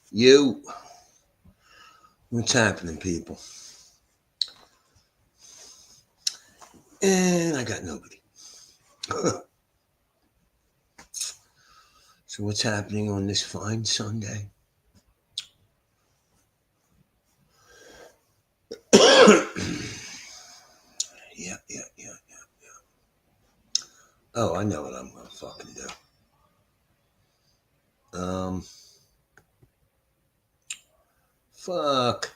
You, what's happening, people? And I got nobody. So, what's happening on this fine Sunday? Yeah. Oh, I know what I'm gonna fucking do. Fuck.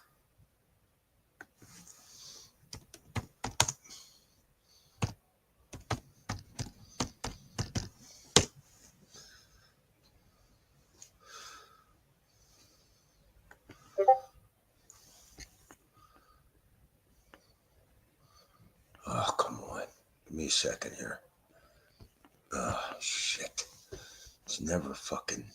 Oh, come on. Give me a second here. Oh, shit. It's never fucking.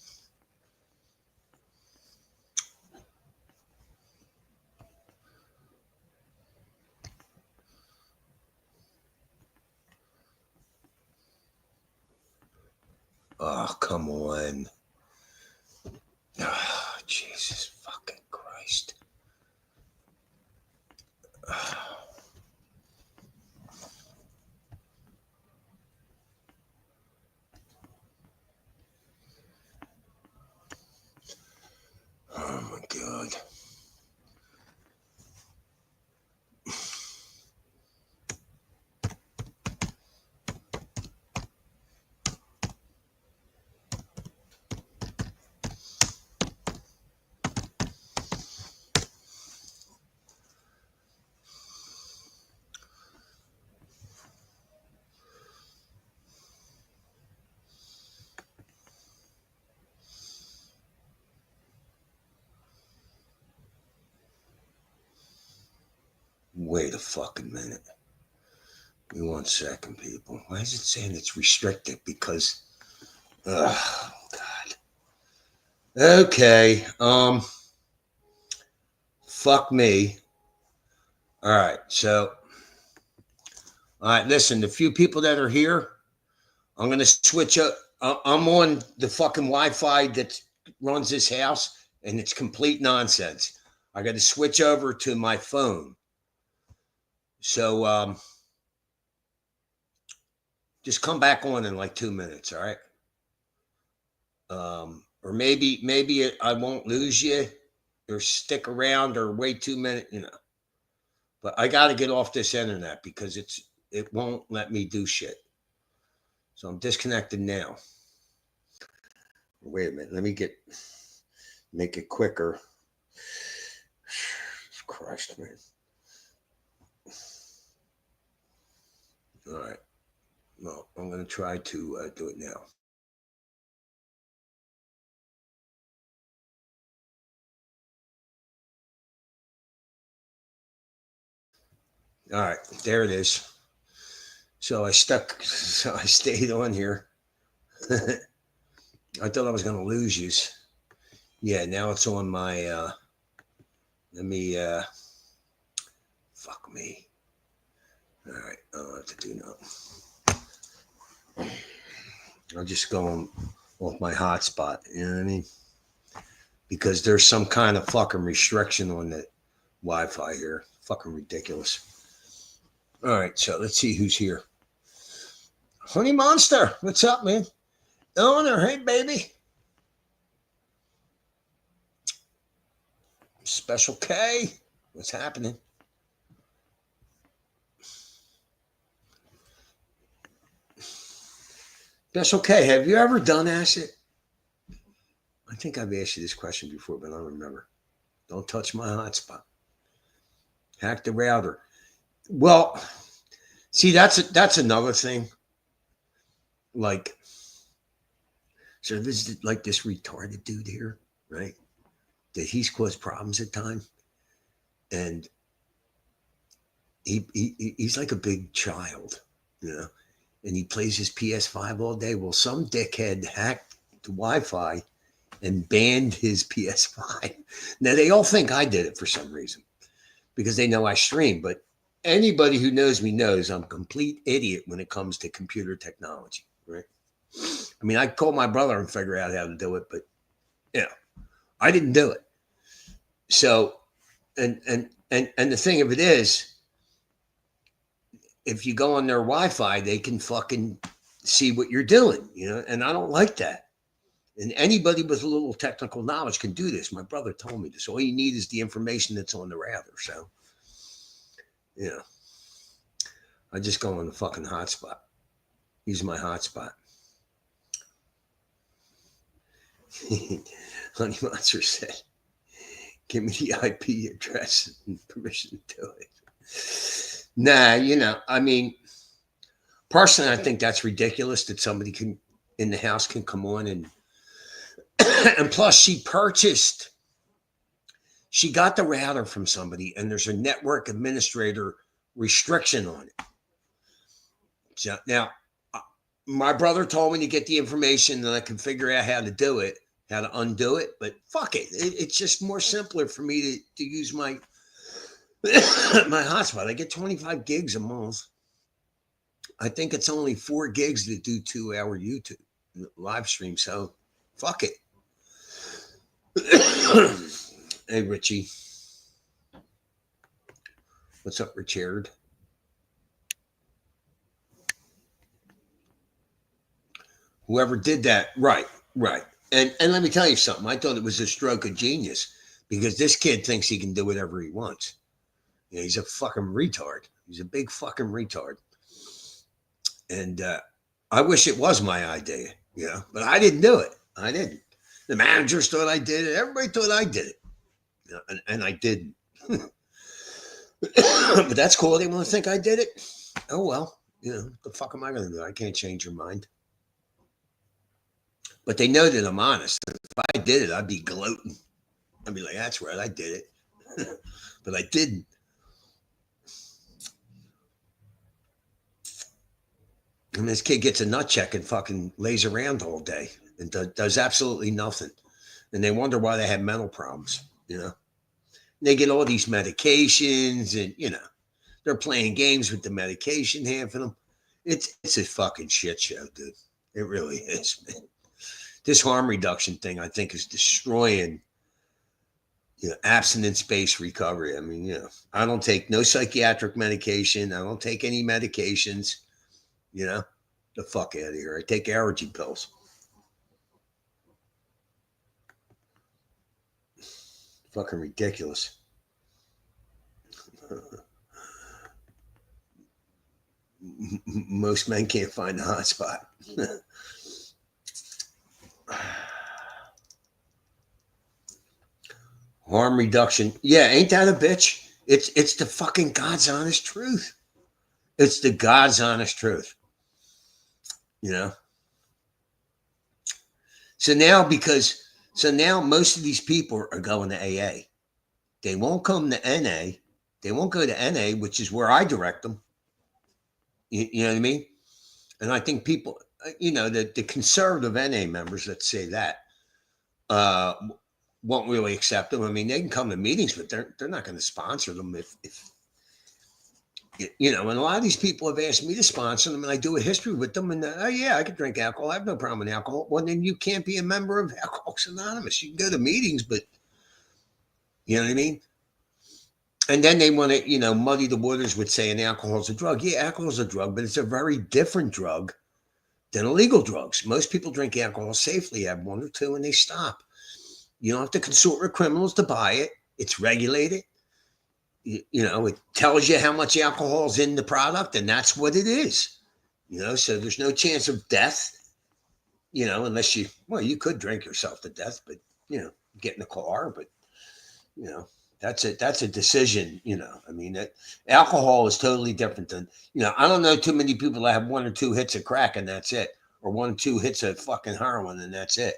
Oh, come on. Oh, Jesus fucking Christ. Oh, my God. Wait a fucking minute. Give me 1 second, people. Why is it saying it's restricted? Because, oh God. Okay. Fuck me. All right. So, all right. Listen, the few people that are here, I'm gonna switch up. I'm on the fucking Wi-Fi that runs this house, and it's complete nonsense. I got to switch over to my phone. So, just come back on in like 2 minutes. All right. Or maybe I won't lose you, or stick around, or wait 2 minutes. But I got to get off this internet because it won't let me do shit. So I'm disconnected now. Wait a minute. Let me make it quicker. Christ, man. All right. Well, I'm going to try to do it now. All right, there it is. So I stayed on here. I thought I was going to lose you. Yeah, now it's on my, let me, fuck me. All right, I don't have to do nothing. I'll just go off my hotspot, you know what I mean? Because there's some kind of fucking restriction on the Wi-Fi here. Fucking ridiculous. All right, so let's see who's here. Honey Monster, what's up, man? Eleanor, hey, baby. Special K, what's happening? Special K, have you ever done acid? I think I've asked you this question before, but I don't remember. Don't touch my hotspot. Hack the router. Well, see, that's another thing. Like, so this is like this retarded dude here, right? That he's caused problems at times, and he's like a big child, you know, and he plays his PS5 all day. Well, some dickhead hacked the Wi-Fi and banned his PS5. Now they all think I did it for some reason because they know I stream, but anybody who knows me knows I'm a complete idiot when it comes to computer technology, right? I mean, I call my brother and figure out how to do it, but yeah. I didn't do it. So, and the thing of it is, if you go on their Wi-Fi, they can fucking see what you're doing, and I don't like that. And anybody with a little technical knowledge can do this. My brother told me this. All you need is the information that's on the router. So, you know, I just go on the fucking hotspot. Use my hotspot. Honey Monster said, give me the IP address and permission to do it. Nah, I mean, personally, I think that's ridiculous that somebody can in the house can come on and and plus she got the router from somebody and there's a network administrator restriction on it. So now my brother told me to get the information and I can figure out how to do it, how to undo it, but fuck it. It's just more simpler for me to use my my hotspot. I get 25 gigs a month. I think it's only 4 gigs to do 2-hour YouTube live stream. So fuck it. Hey, Richie. What's up, Richard? Whoever did that, right. And let me tell you something. I thought it was a stroke of genius because this kid thinks he can do whatever he wants. He's a fucking retard. He's a big fucking retard. And I wish it was my idea, but I didn't do it. I didn't. The managers thought I did it. Everybody thought I did it. And I didn't. But that's cool. They want to think I did it. Oh, well, what the fuck am I going to do? I can't change your mind. But they know that I'm honest. If I did it, I'd be gloating. I'd be like, that's right, I did it. But I didn't. And this kid gets a nut check and fucking lays around all day and does absolutely nothing. And they wonder why they have mental problems, They get all these medications and, they're playing games with the medication, half of them. It's a fucking shit show, dude. It really is, man. This harm reduction thing, I think, is destroying, abstinence-based recovery. I mean, I don't take no psychiatric medication. I don't take any medications. The fuck out of here. I take allergy pills. Fucking ridiculous. Most men can't find the hot spot. Harm reduction. Yeah, ain't that a bitch? It's the fucking God's honest truth. It's the God's honest truth. So now most of these people are going to AA. They won't come to NA. They won't go to NA, which is where I direct them. You know what I mean? And I think people, the conservative NA members, let's say that, won't really accept them. I mean, they can come to meetings, but they're not going to sponsor them if and a lot of these people have asked me to sponsor them, and I do a history with them, and oh yeah, I could drink alcohol. I have no problem with alcohol. Well, then you can't be a member of Alcoholics Anonymous. You can go to meetings, but you know what I mean? And then they want to, muddy the waters with saying alcohol is a drug. Yeah, alcohol is a drug, but it's a very different drug than illegal drugs. Most people drink alcohol safely, have 1 or 2, and they stop. You don't have to consort with criminals to buy it. It's regulated. It tells you how much alcohol is in the product, and that's what it is. So there's no chance of death, unless you could drink yourself to death, but, get in the car, but, that's a decision, I mean, alcohol is totally different than, I don't know too many people that have 1 or 2 hits of crack and that's it, or 1 or 2 hits of fucking heroin and that's it.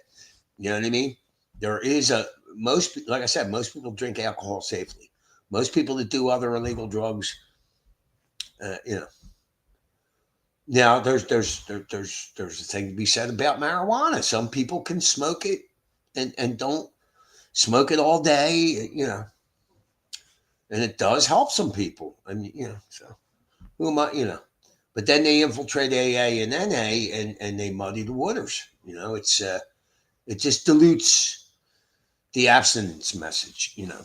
You know what I mean? There is like I said, most people drink alcohol safely. Most people that do other illegal drugs, Now there's a thing to be said about marijuana. Some people can smoke it and don't smoke it all day, and it does help some people. And so who am I, But then they infiltrate AA and NA and they muddy the waters. It just dilutes the abstinence message, you know.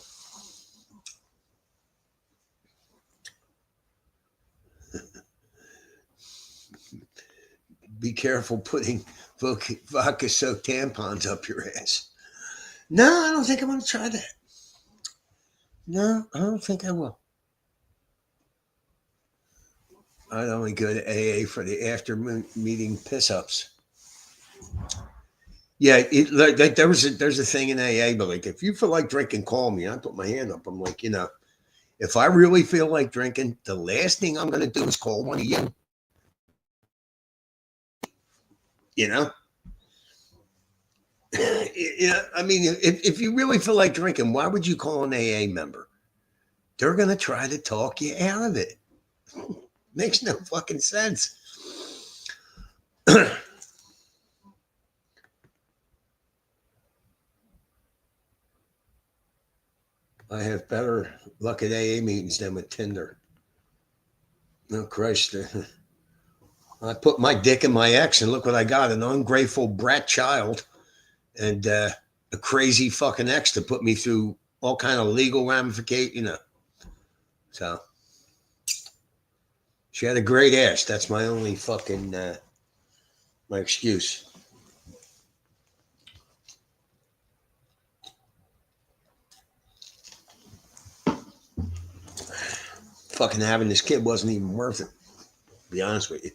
Be careful putting vodka soaked tampons up your ass. No, I don't think I'm going to try that. No, I don't think I will. I'd only go to AA for the after meeting piss ups. Yeah, like there's a thing in AA, but like if you feel like drinking, call me. I put my hand up. I'm like, if I really feel like drinking, the last thing I'm going to do is call one of you. You know, I mean, if you really feel like drinking, why would you call an AA member? They're going to try to talk you out of it. Makes no fucking sense. I have better luck at AA meetings than with Tinder. No Christ. I put my dick in my ex and look what I got, an ungrateful brat child and a crazy fucking ex to put me through all kind of legal ramifications, So she had a great ass. That's my only fucking my excuse. Fucking having this kid wasn't even worth it, to be honest with you.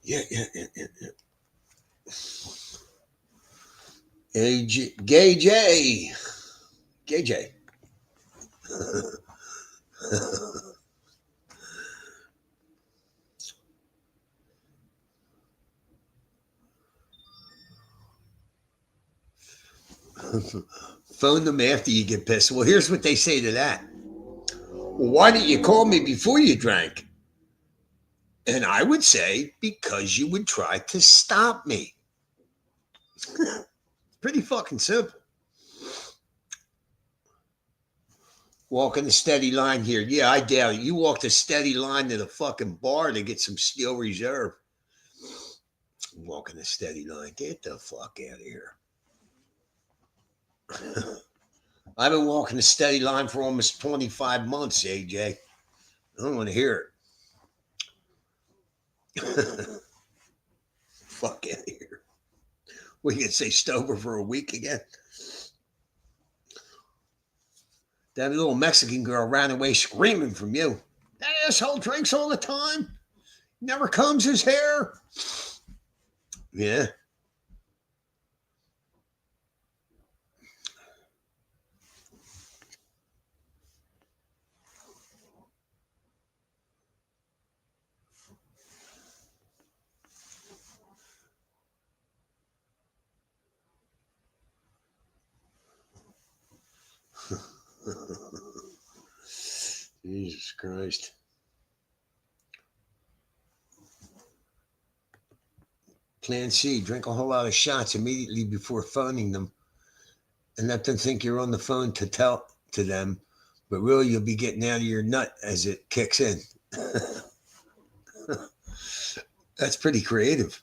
Yeah. Gay J. Gay J. Phone them after you get pissed. Well, here's what they say to that. Well, why didn't you call me before you drank? And I would say, because you would try to stop me. Pretty fucking simple. Walking a steady line here. Yeah, I doubt it. You walked a steady line to the fucking bar to get some Steel Reserve. Walking a steady line. Get the fuck out of here. I've been walking a steady line for almost 25 months, AJ. I don't want to hear it. Fuck out of here. We can say Stover for a week again. That little Mexican girl ran away screaming from you. That asshole drinks all the time. Never combs his hair. Yeah. Jesus Christ. Plan C, drink a whole lot of shots immediately before phoning them and let them think you're on the phone to tell to them, but really you'll be getting out of your nut as it kicks in. That's pretty creative.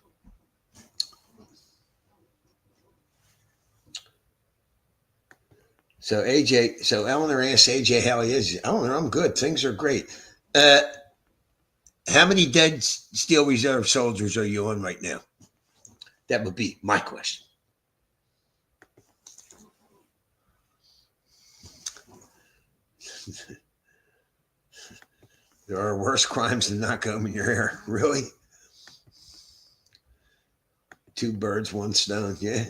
So AJ, so Eleanor asks AJ how he is. Eleanor, I'm good. Things are great. How many dead Steel Reserve soldiers are you on right now? That would be my question. There are worse crimes than not combing your hair. Really? Two birds, one stone. Yeah.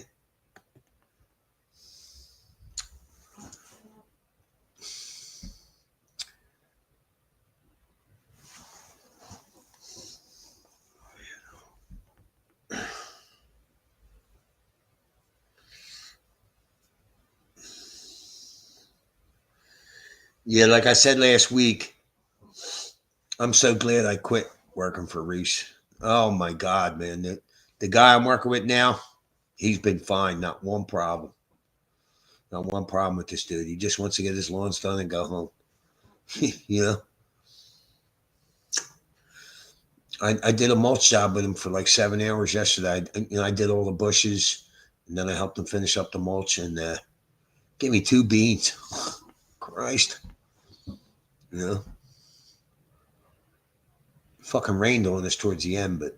Yeah, like I said last week, I'm so glad I quit working for Reese. Oh my God, man. The guy I'm working with now, he's been fine. Not one problem. Not one problem with this dude. He just wants to get his lawns done and go home. You know, I did a mulch job with him for like 7 hours yesterday. I did all the bushes, and then I helped him finish up the mulch, and gave me 2 beans. Christ, you know, fucking rained on us towards the end, but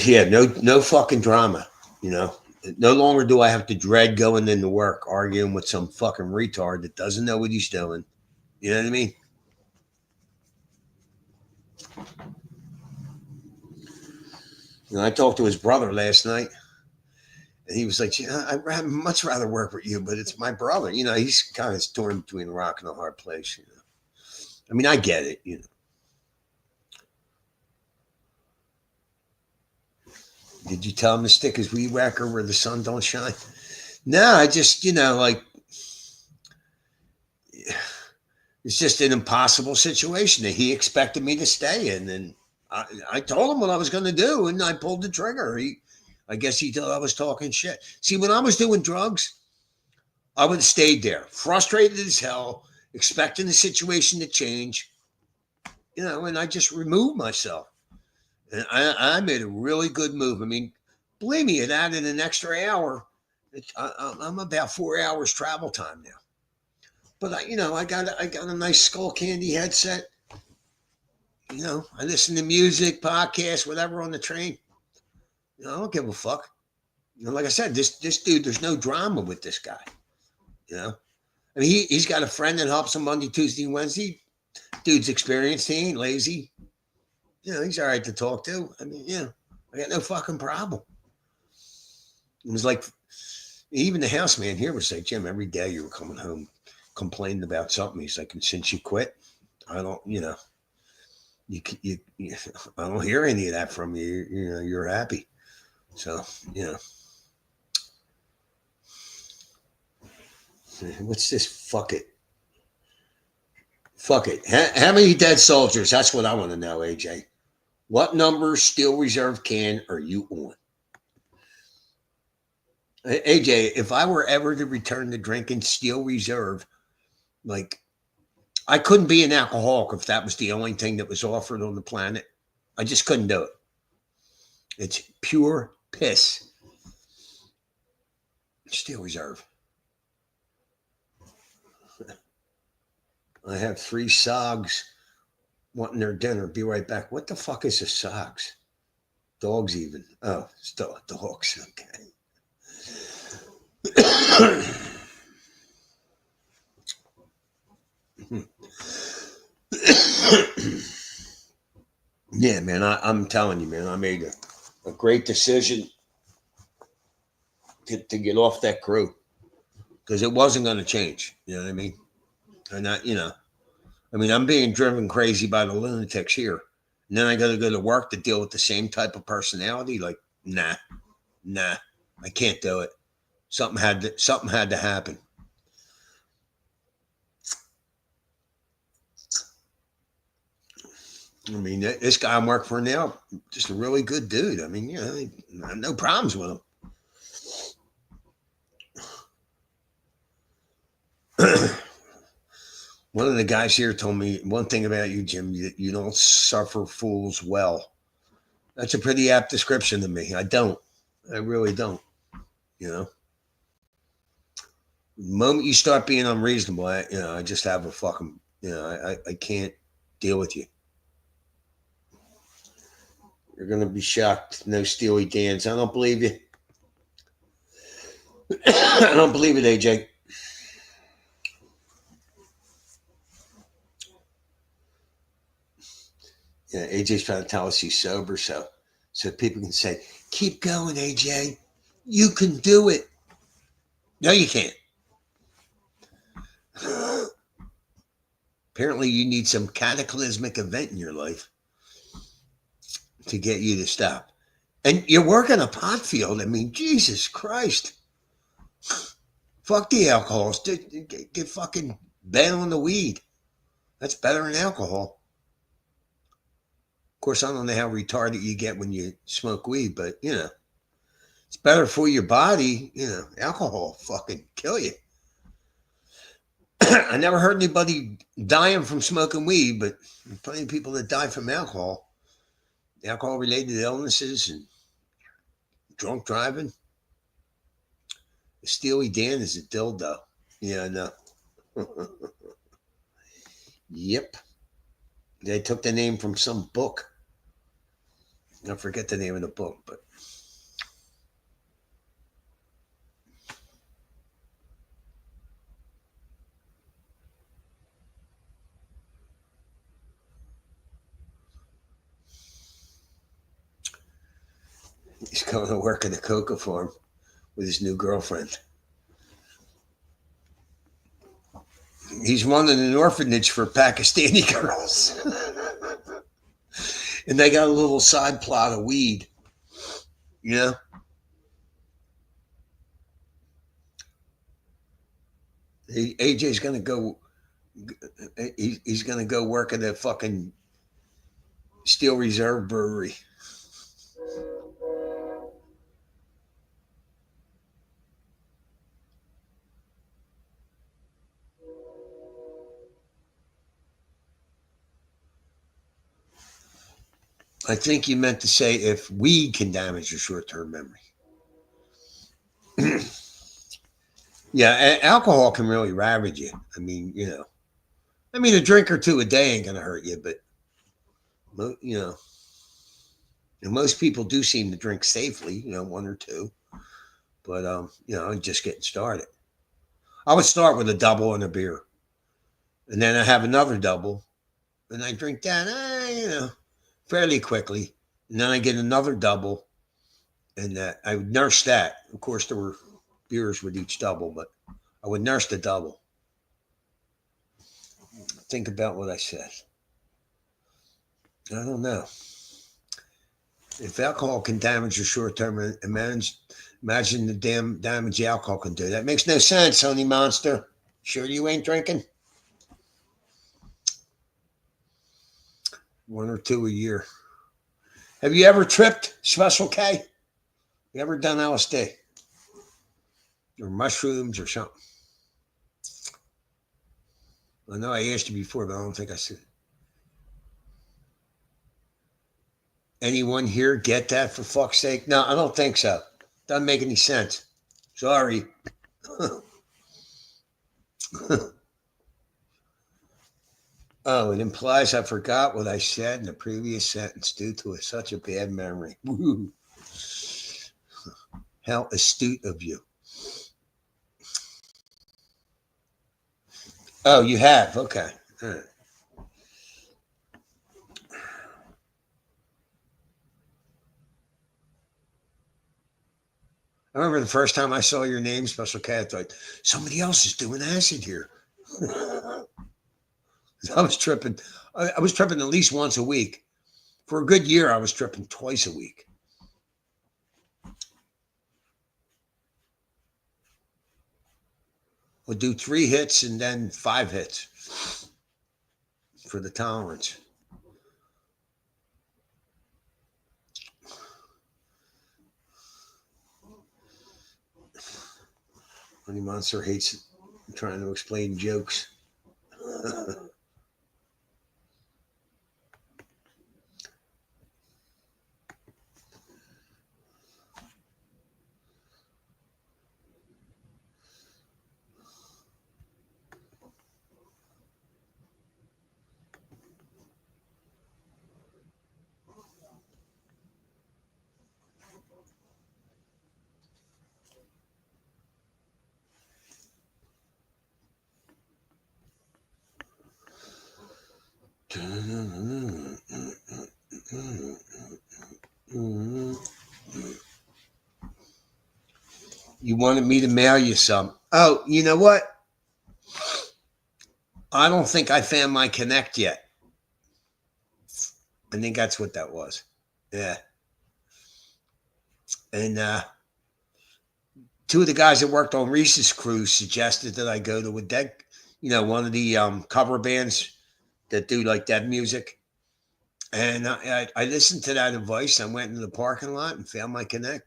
yeah, no fucking drama. You know, no longer do I have to dread going into work arguing with some fucking retard that doesn't know what he's doing. You know what I mean? I talked to his brother last night, and he was like, yeah, I'd much rather work with you, but it's my brother. He's kind of torn between a rock and a hard place. I mean, I get it. Did you tell him to stick his weed whacker where the sun don't shine? No, I just, like, it's just an impossible situation that he expected me to stay in. And I told him what I was going to do, and I pulled the trigger. I guess he thought I was talking shit. See, when I was doing drugs, I would have stayed there, frustrated as hell, expecting the situation to change, and I just removed myself. And I made a really good move. I mean, believe me, it added an extra hour. I'm about 4 hours travel time now. But I got a nice Skull Candy headset. I listen to music, podcasts, whatever on the train. I don't give a fuck. Like I said, this dude, there's no drama with this guy. I mean, he's got a friend that helps him Monday, Tuesday, Wednesday. Dude's experienced. He ain't lazy. He's all right to talk to. I mean, I got no fucking problem. It was like, even the houseman here was like, Jim, every day you were coming home complaining about something. He's like, and since you quit, I don't, you, I don't hear any of that from you. You're happy. So, what's this? Fuck it. Fuck it. How many dead soldiers? That's what I want to know, AJ. What number Steel Reserve can are you on? AJ, if I were ever to return to drinking Steel Reserve, like, I couldn't be an alcoholic if that was the only thing that was offered on the planet. I just couldn't do it. It's pure piss. Steel Reserve. I have 3 sogs wanting their dinner. Be right back. What the fuck is a sogs? Dogs even. Oh, still dogs. Okay. Yeah, man, I'm telling you, man, I made a great decision to get off that crew because it wasn't going to change. You know what I mean? And I mean, I'm being driven crazy by the lunatics here. And then I got to go to work to deal with the same type of personality. Like, nah, I can't do it. Something had to happen. I mean, this guy I'm working for now, just a really good dude. I mean, I have no problems with him. One of the guys here told me one thing about you, Jim. You don't suffer fools well. That's a pretty apt description to me. I don't. I really don't. The moment you start being unreasonable, I just have a fucking, I can't deal with you. You're gonna be shocked. No Steely Dan's. I don't believe you. I don't believe it, AJ. AJ's trying to tell us he's sober, so people can say, "Keep going, AJ. You can do it." No, you can't. Apparently, you need some cataclysmic event in your life to get you to stop. And you're working a pot field. I mean, Jesus Christ. Fuck the alcohol. Get fucking bent on the weed. That's better than alcohol. Of course, I don't know how retarded you get when you smoke weed, but It's better for your body. Alcohol fucking kill you. I never heard anybody dying from smoking weed, but there's plenty of people that die from alcohol related illnesses and drunk driving. Steely Dan is a dildo. Yeah, I know. Yep. They took the name from some book. I forget the name of the book, but he's going to work at the coca farm with his new girlfriend. He's running an orphanage for Pakistani girls. And they got a little side plot of weed. You know? AJ's going to go. He's going to go work at a fucking Steel Reserve brewery. I think you meant to say if weed can damage your short-term memory. Yeah, alcohol can really ravage you. I mean, a drink or two a day ain't gonna hurt you, but and most people do seem to drink safely. One or two, but I'm just getting started. I would start with a double and a beer, and then I have another double, and I drink that, fairly quickly, and then I get another double, and that I would nurse that. Of course, there were beers with each double, but I would nurse the double. Think about what I said. I don't know. If alcohol can damage your short-term, imagine the damn damage alcohol can do. That makes no sense, honey monster. Sure you ain't drinking? One or two a year. Have you ever tripped, Special K? You ever done LSD? Or mushrooms or something? I know I asked you before, but I don't think I said. Anyone here get that, for fuck's sake? No, I don't think so. Doesn't make any sense. Sorry. Oh, it implies I forgot what I said in the previous sentence due to such a bad memory. Woo. How astute of you. Oh, you have? Okay. All right. I remember the first time I saw your name, Special K, I thought, somebody else is doing acid here. I was tripping. I was tripping at least once a week. For a good year, I was tripping twice a week. Would do 3 hits and then 5 hits for the tolerance. Honey Monster hates trying to explain jokes. You wanted me to mail you some. Oh, you know what? I don't think I found my connect yet. I think that's what that was. Yeah. And 2 of the guys that worked on Reese's Cruise suggested that I go to a dead, one of the cover bands that do like dead music. And I listened to that advice. I went into the parking lot and found my connect.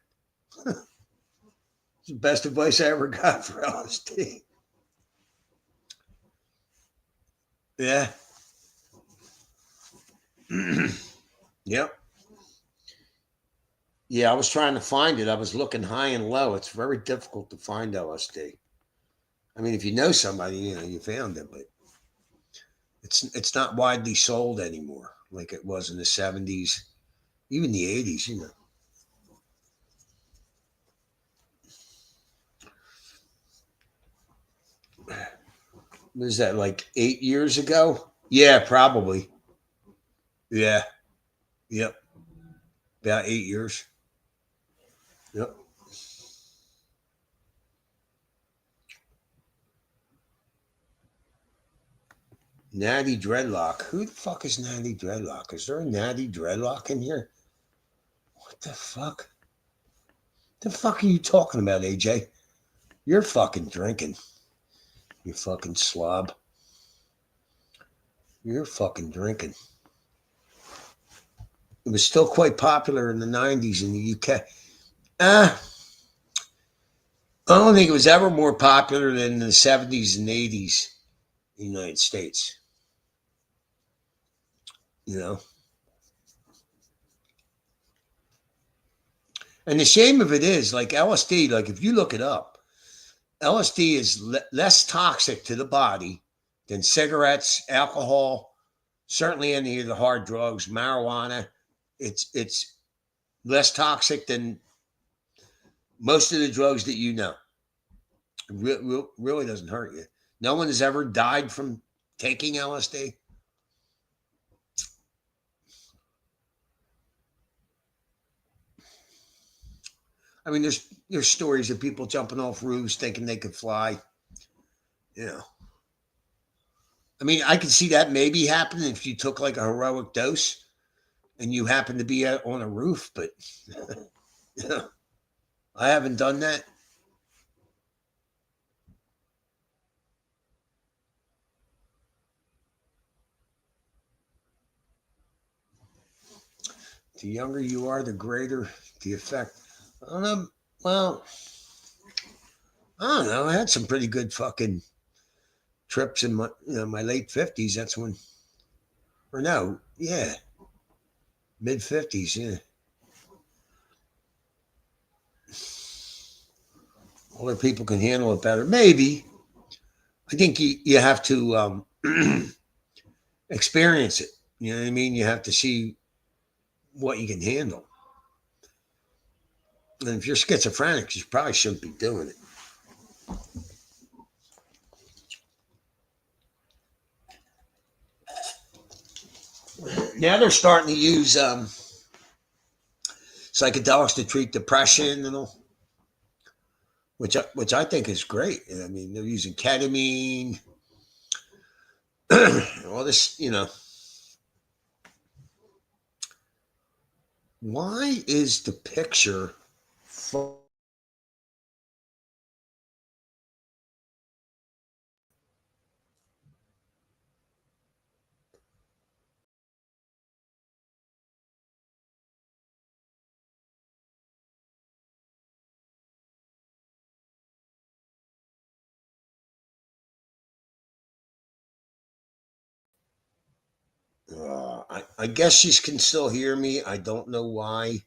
It's the best advice I ever got for LSD. Yeah. Yep. Yeah, I was trying to find it. I was looking high and low. It's very difficult to find LSD. I mean, if you know somebody, you found it, but it's not widely sold anymore like it was in the 70s, even the 80s. Was that like 8 years ago? Yeah, probably. Yeah. Yep. About 8 years. Yep. Natty Dreadlock. Who the fuck is Natty Dreadlock? Is there a Natty Dreadlock in here? What the fuck? The fuck are you talking about, AJ? You're fucking drinking. You fucking slob. You're fucking drinking. It was still quite popular in the 90s in the UK. Uh, I don't think it was ever more popular than in the 70s and 80s in the United States. You know? And the shame of it is, like LSD, like if you look it up, LSD is less toxic to the body than cigarettes, alcohol, certainly any of the hard drugs, marijuana. It's less toxic than most of the drugs that you know. Really doesn't hurt you. No one has ever died from taking LSD. I mean, there's stories of people jumping off roofs thinking they could fly. You know, I mean, I could see that maybe happening if you took like a heroic dose and you happen to be on a roof, but you know, I haven't done that. The younger you are, the greater the effect. I don't know. Well, I don't know. I had some pretty good fucking trips in my late 50s. That's when, or no, yeah, mid 50s. Yeah, older people can handle it better. Maybe. I think you have to experience it. You know what I mean? You have to see what you can handle. And if you're schizophrenic, you probably shouldn't be doing it. Now they're starting to use psychedelics to treat depression and all, which I think is great. I mean, they're using ketamine, all this. Why is the picture? I guess she can still hear me. I don't know why.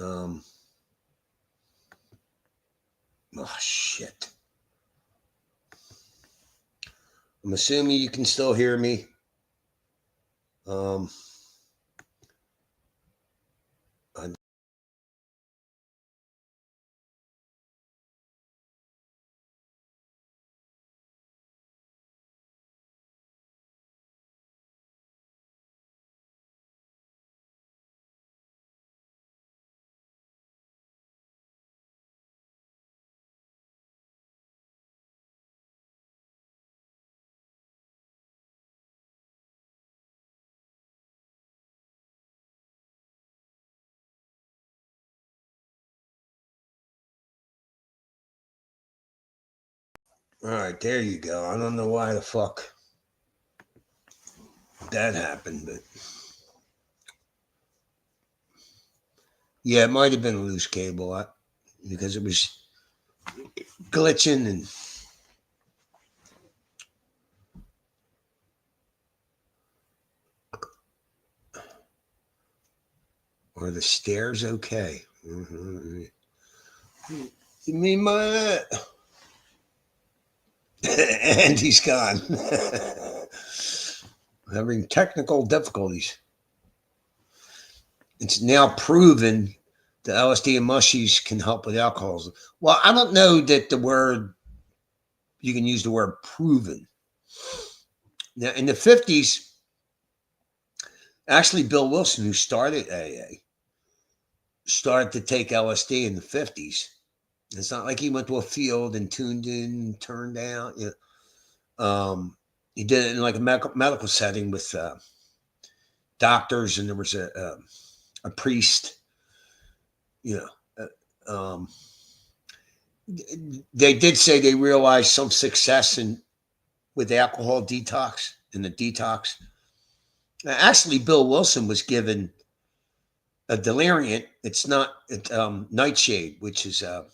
Um, oh shit. I'm assuming you can still hear me. Um, I, all right, there you go. I don't know why the fuck that happened, but yeah, it might have been a loose cable. because it was glitching and are the stairs okay? Mm-hmm. You mean my and he's gone. Having technical difficulties. It's now proven that LSD and mushies can help with alcoholism. Well, I don't know that the word you can use the word proven. Now in the 50s, actually Bill Wilson, who started AA, started to take LSD in the 50s. It's not like he went to a field and tuned in, turned out. You know, he did it in like a medical setting with doctors, and there was a priest. You know, they did say they realized some success in with alcohol detox in the detox. Actually, Bill Wilson was given a deliriant. It's not nightshade, which is a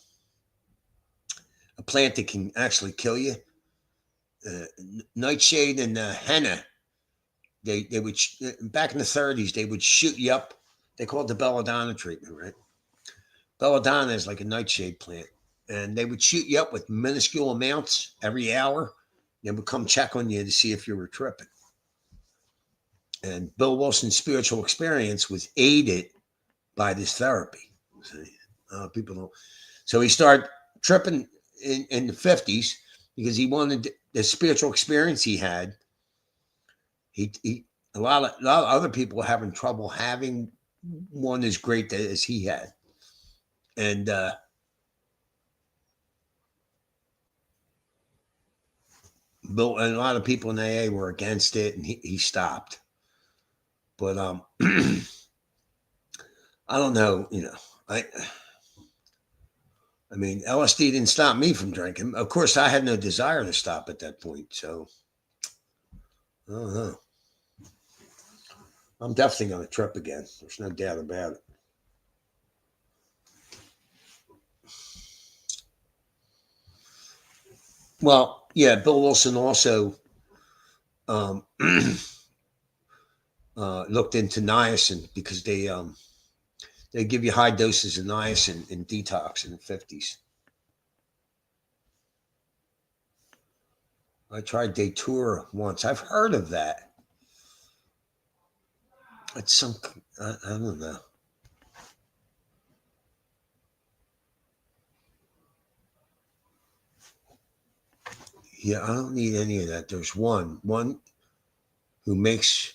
plant that can actually kill you. Uh, Nightshade and henna. They would back in the 30s they would shoot you up. They call it the belladonna treatment, right? Belladonna is like a nightshade plant, and they would shoot you up with minuscule amounts every hour. They would come check on you to see if you were tripping. And Bill Wilson's spiritual experience was aided by this therapy. See, people don't. So he started tripping in the 50s because he wanted the spiritual experience he had. He a lot of other people were having trouble having one as great as he had, and Bill and a lot of people in AA were against it, and he stopped. But I don't know, you know, I mean, LSD didn't stop me from drinking. Of course, I had no desire to stop at that point, so I don't know. I'm definitely going to trip again. There's no doubt about it. Well, yeah, Bill Wilson also um, looked into niacin because they give you high doses of niacin in detox in the 50s. I tried Datura once. I've heard of that. It's some I don't know. Yeah, I don't need any of that. There's one who makes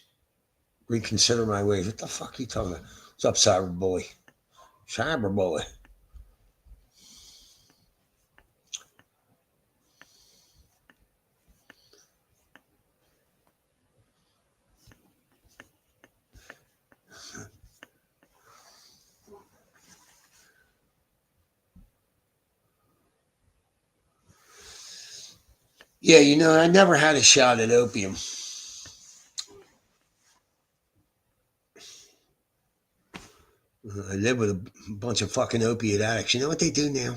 reconsider my ways. What the fuck are you talking about? What's up, Cyber Boy? Cyber Boy. Yeah, you know, I never had a shot at opium. I live with a bunch of fucking opiate addicts. You know what they do now?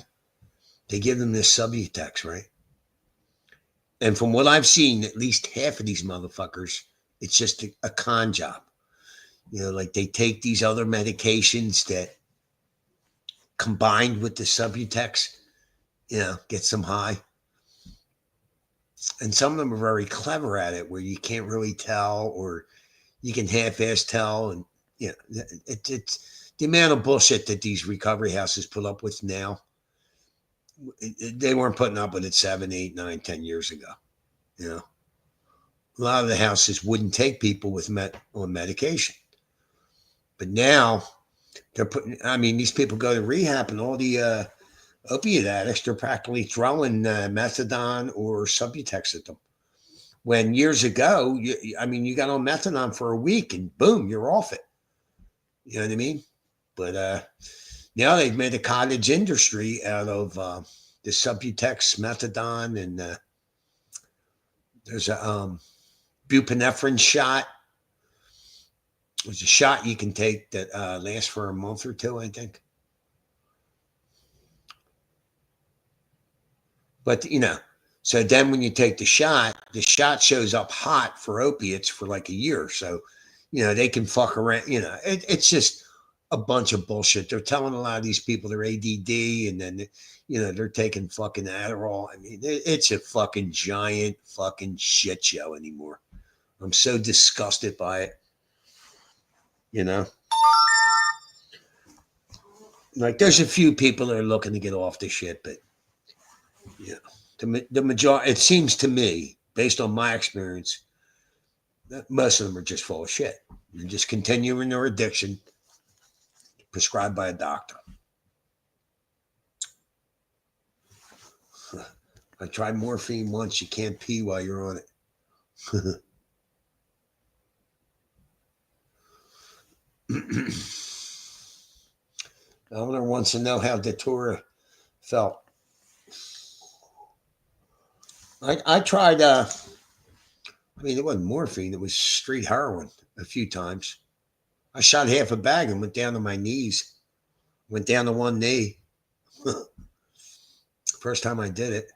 They give them this Subutex, right? And from what I've seen, at least half of these motherfuckers, it's just a con job. You know, like they take these other medications that combined with the Subutex, you know, get some high. And some of them are very clever at it where you can't really tell or you can half-ass tell. And, you know, it's the amount of bullshit that these recovery houses put up with now. They weren't putting up with it 7, 8, 9, 10 years ago. You know, a lot of the houses wouldn't take people with on medication. But now they're putting, I mean, these people go to rehab and all the opiate addicts, they're practically throwing methadone or Subutex at them. When years ago, I mean, you got on methadone for a week and boom, you're off it. You know what I mean? But now they've made a cottage industry out of the Subutex, methadone, and there's a buprenorphine shot. There's a shot you can take that lasts for a month or two, I think. But so then when you take the shot shows up hot for opiates for like a year. So, they can fuck around. It's just a bunch of bullshit. They're telling a lot of these people they're ADD, and then they're taking fucking Adderall. I mean, it's a fucking giant fucking shit show anymore. I'm so disgusted by it. You know, like there's a few people that are looking to get off the shit, but yeah, the majority. It seems to me, based on my experience, that most of them are just full of shit. They're just continuing their addiction prescribed by a doctor. I tried morphine once. You can't pee while you're on it. Eleanor wants to know how Datura felt. I tried. I mean, it wasn't morphine. It was street heroin a few times. I shot half a bag and went down to my knees. Went down to one knee. First time I did it.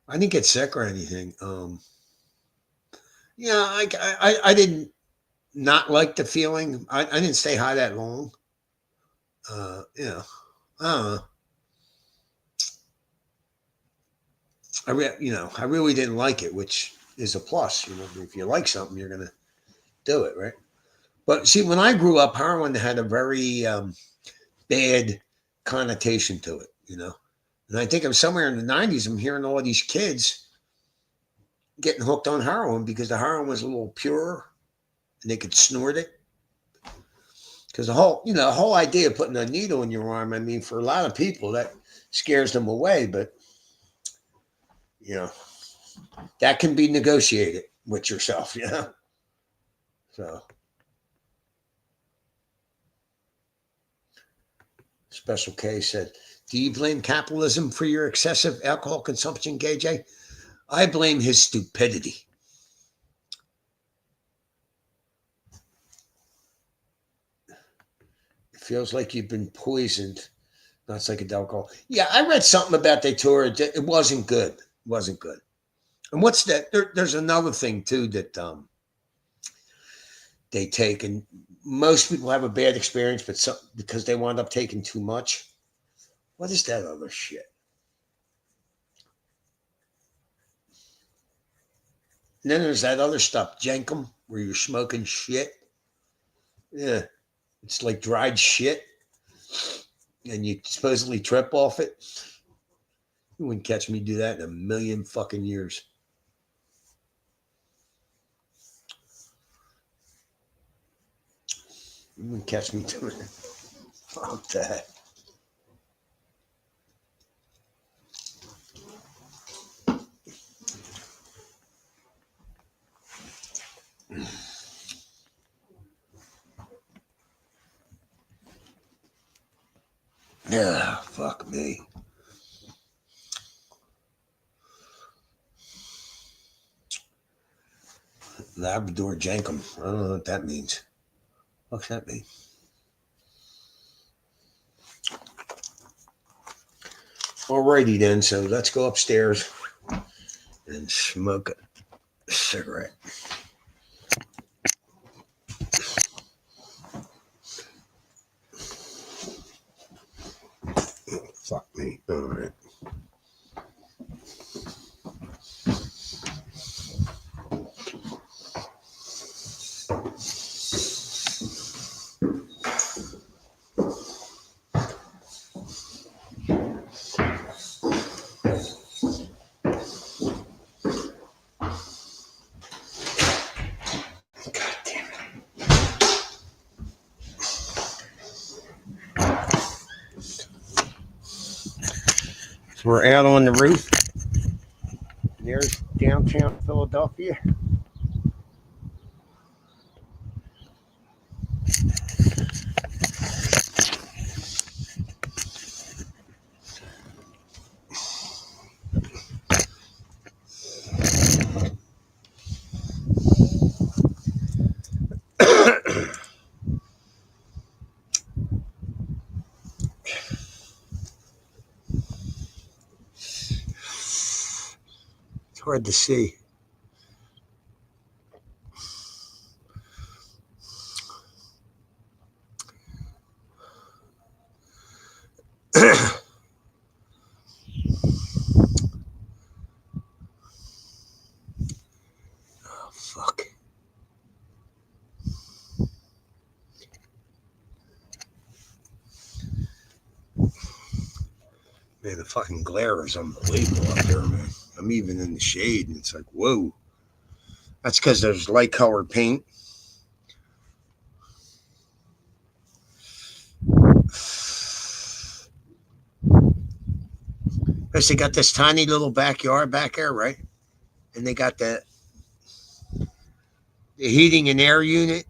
I didn't get sick or anything. Yeah, I didn't not like the feeling. I didn't stay high that long. Yeah, I don't know. I really didn't like it, which is a plus. If you like something, you're gonna do it, right? But see, when I grew up, heroin had a very bad connotation to it, And I think I'm somewhere in the '90s. I'm hearing all of these kids getting hooked on heroin because the heroin was a little purer and they could snort it. Because the whole idea of putting a needle in your arm, I mean, for a lot of people, that scares them away. But you know, that can be negotiated with yourself. So Special K said, "Do you blame capitalism for your excessive alcohol consumption, KJ?" I blame his stupidity. It feels like you've been poisoned, not psychedelic. Yeah, I read something about Datura. It wasn't good. It wasn't good. And what's that? There's another thing too that they take, and most people have a bad experience, but because they wind up taking too much. What is that other shit? And then there's that other stuff, Jenkum, where you're smoking shit. Yeah, it's like dried shit, and you supposedly trip off it. You wouldn't catch me do that in a million fucking years. You wouldn't catch me doing it. Fuck that. Yeah, fuck me. Labrador Jankum. I don't know what that means. What's that mean? Alrighty then, so let's go upstairs and smoke a cigarette. Fuck me. Alright. So we're out on the roof. There's downtown Philadelphia. hard to see. Oh, fuck. Man, the fucking glare is unbelievable up there, man. I'm even in the shade, and it's like, whoa. That's because there's light colored paint. Because they got this tiny little backyard back there, right? And they got the heating and air unit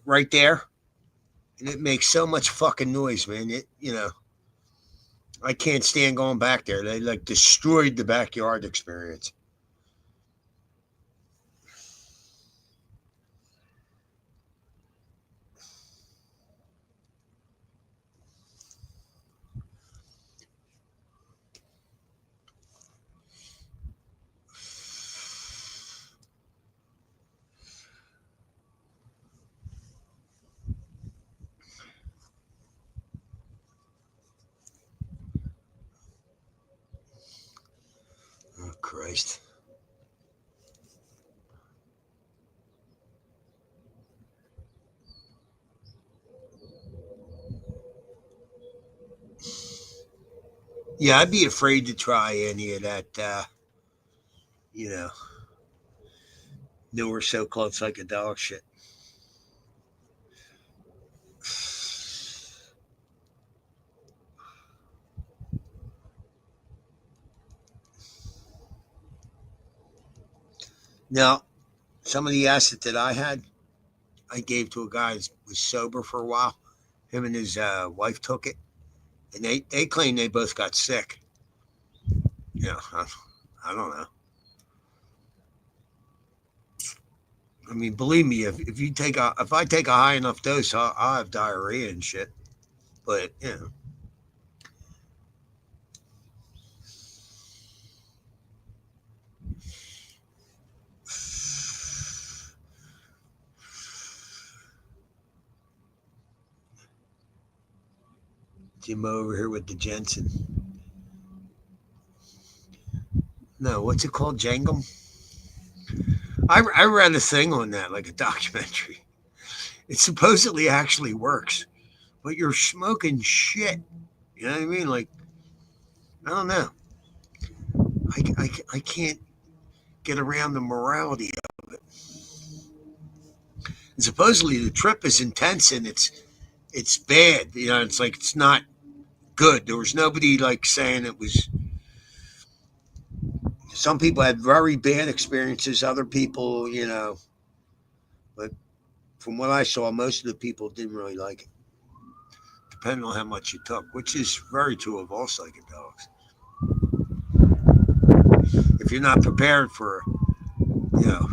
right there, and it makes so much fucking noise, man. I can't stand going back there. They like destroyed the backyard experience. Oh, Christ. Yeah, I'd be afraid to try any of that, you know, newer so called psychedelic shit. Now, some of the acid that I had, I gave to a guy who was sober for a while. Him and his wife took it, and they claim they both got sick. I don't know. I mean, believe me, if I take a high enough dose, I'll have diarrhea and shit. But Jim over here with the Jensen. No, what's it called? Jangum? I read a thing on that, like a documentary. It supposedly actually works, but you're smoking shit. You know what I mean? Like, I don't know. I can't get around the morality of it. And supposedly the trip is intense and it's bad. It's like it's not good. There was nobody like saying it was. Some people had very bad experiences. Other people, but from what I saw, most of the people didn't really like it, depending on how much you took, which is very true of all psychedelics. If you're not prepared for, you know,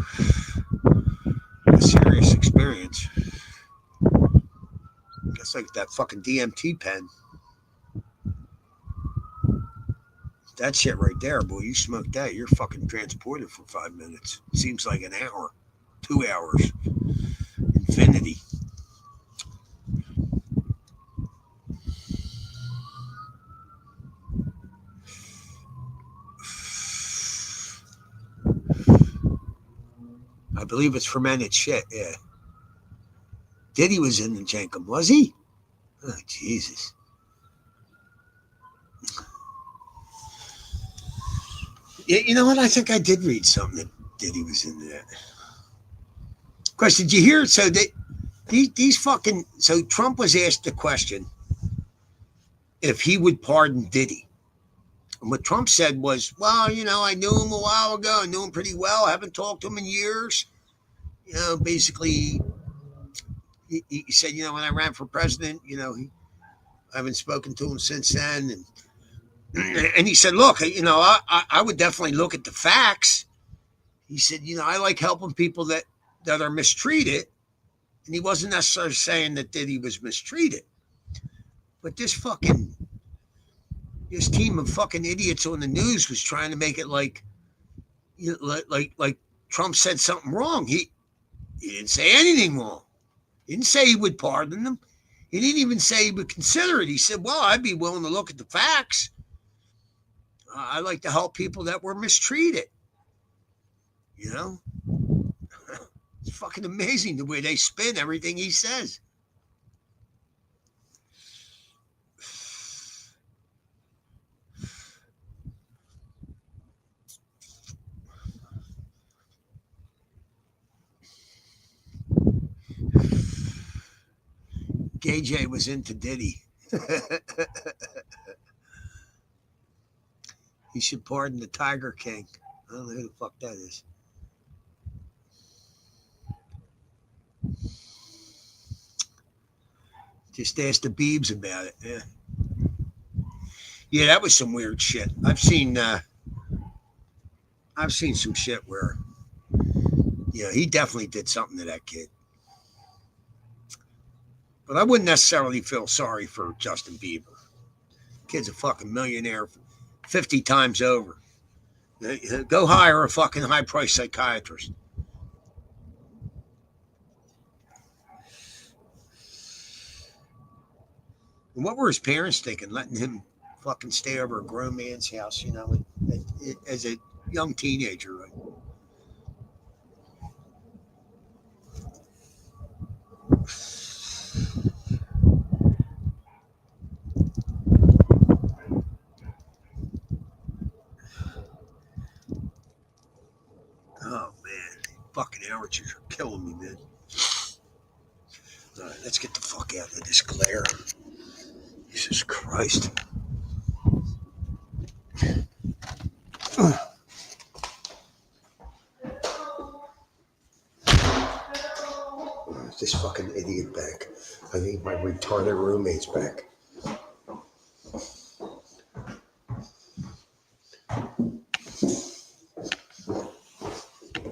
a serious experience, it's like that fucking DMT pen. That shit right there, boy. You smoke that, you're fucking transported for 5 minutes. Seems like an hour, 2 hours, infinity. I believe it's fermented shit. Yeah. Diddy was in the Jankum, was he? Oh, Jesus. Yeah, you know what? I think I did read something that Diddy was in that. Of course, did you hear? So these fucking. So Trump was asked the question if he would pardon Diddy. And what Trump said was, well, I knew him a while ago. I knew him pretty well. I haven't talked to him in years. Basically, he said, when I ran for president, I haven't spoken to him since then. And he said, look, I would definitely look at the facts. He said, I like helping people that are mistreated. And he wasn't necessarily saying that he was mistreated. But this team of fucking idiots on the news was trying to make it like like Trump said something wrong. He didn't say anything wrong. He didn't say he would pardon them. He didn't even say he would consider it. He said, well, I'd be willing to look at the facts. I like to help people that were mistreated. You know? It's fucking amazing the way they spin everything he says. KJ was into Diddy. He should pardon the Tiger King. I don't know who the fuck that is. Just ask the Beebs about it. Yeah, that was some weird shit. I've seen some shit where, he definitely did something to that kid. But I wouldn't necessarily feel sorry for Justin Bieber. Kid's a fucking millionaire 50 times over. Go hire a fucking high-priced psychiatrist. And what were his parents thinking, letting him fucking stay over a grown man's house, as a young teenager, right? Oh, man. Fucking allergies are killing me, man. All right, let's get the fuck out of this glare. Jesus Christ. This fucking idiot back. I think my retarded roommate's back.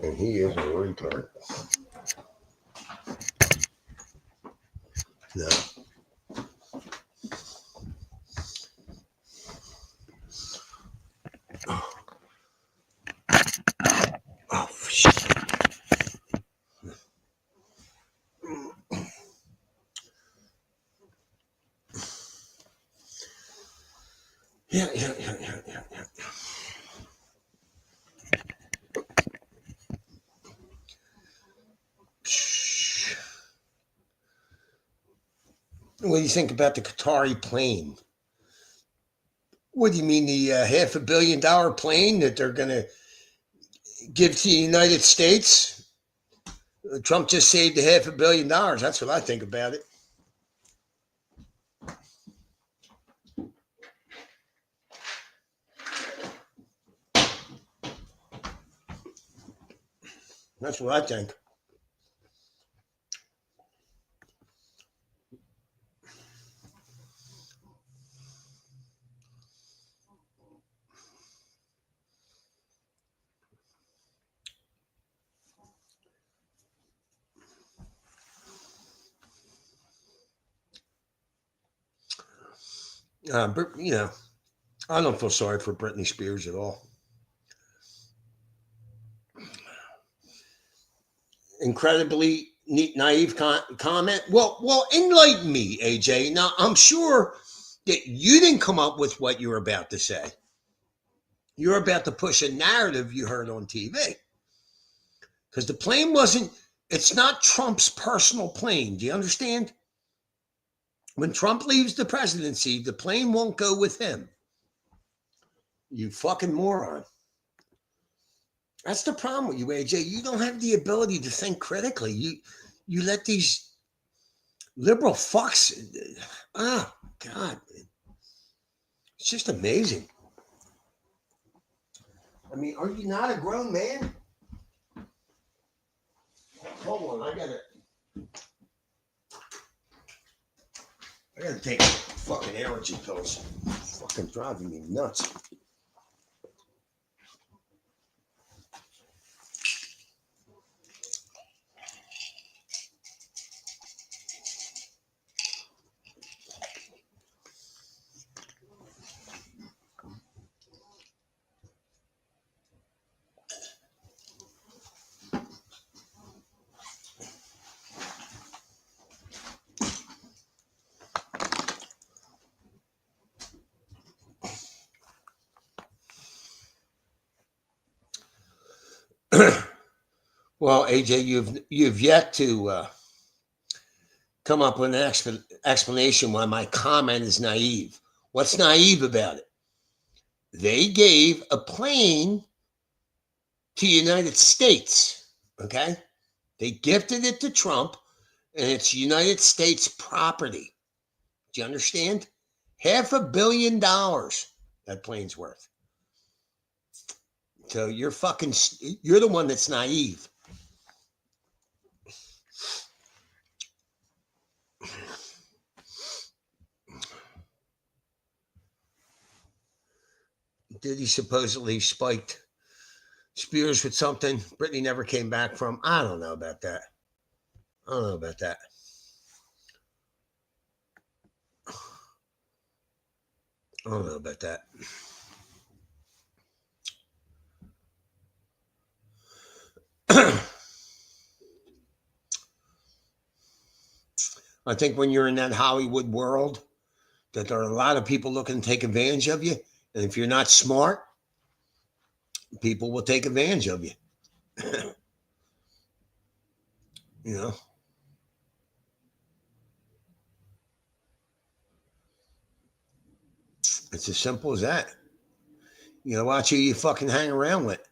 And he is a retard. No. Oh, shit. Yeah. What do you think about the Qatari plane? What do you mean, the $500 million plane that they're going to give to the United States? Trump just saved the $500 million. That's what I think about it. That's what I think. But, I don't feel sorry for Britney Spears at all. Incredibly naive comment. Well, enlighten me, AJ. Now, I'm sure that you didn't come up with what you're about to say. You're about to push a narrative you heard on TV. Because the plane it's not Trump's personal plane. Do you understand? When Trump leaves the presidency, the plane won't go with him. You fucking moron. That's the problem with you, AJ. You don't have the ability to think critically. You let these liberal fucks. Oh, God. It's just amazing. I mean, are you not a grown man? Hold on, I gotta take fucking allergy pills. It's fucking driving me nuts. Well, AJ, you've yet to come up with an explanation why my comment is naive. What's naive about it? They gave a plane to the United States. Okay, they gifted it to Trump, and it's United States property. Do you understand? $500 million that plane's worth. So you're the one that's naive. Diddy supposedly spiked Spears with something Britney never came back from. I don't know about that. I don't know about that. I don't know about that. I think when you're in that Hollywood world, that there are a lot of people looking to take advantage of you. And if you're not smart, people will take advantage of you. You know? It's as simple as that. You know, watch who you fucking hang around with.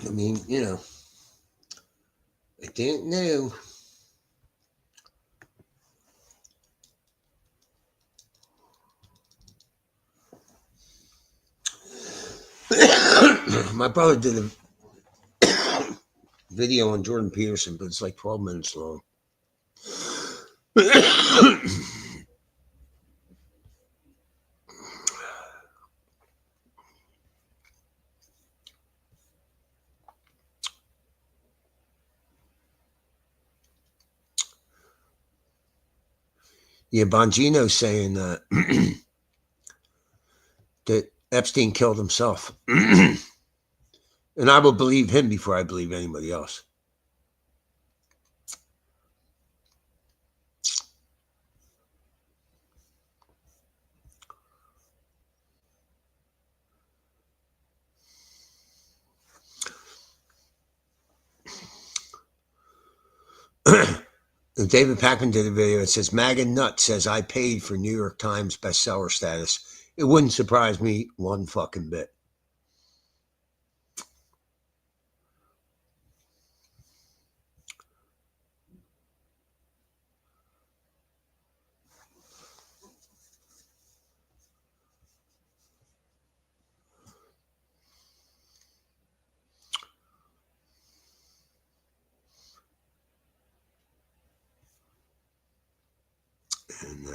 I mean, you know, I didn't know. My brother did a video on Jordan Peterson, but it's like 12 minutes long. Yeah, Bongino's saying that Epstein killed himself. And I will believe him before I believe anybody else. David Pakman did a video. It says, MAGA Nut says I paid for New York Times bestseller status. It wouldn't surprise me one fucking bit. And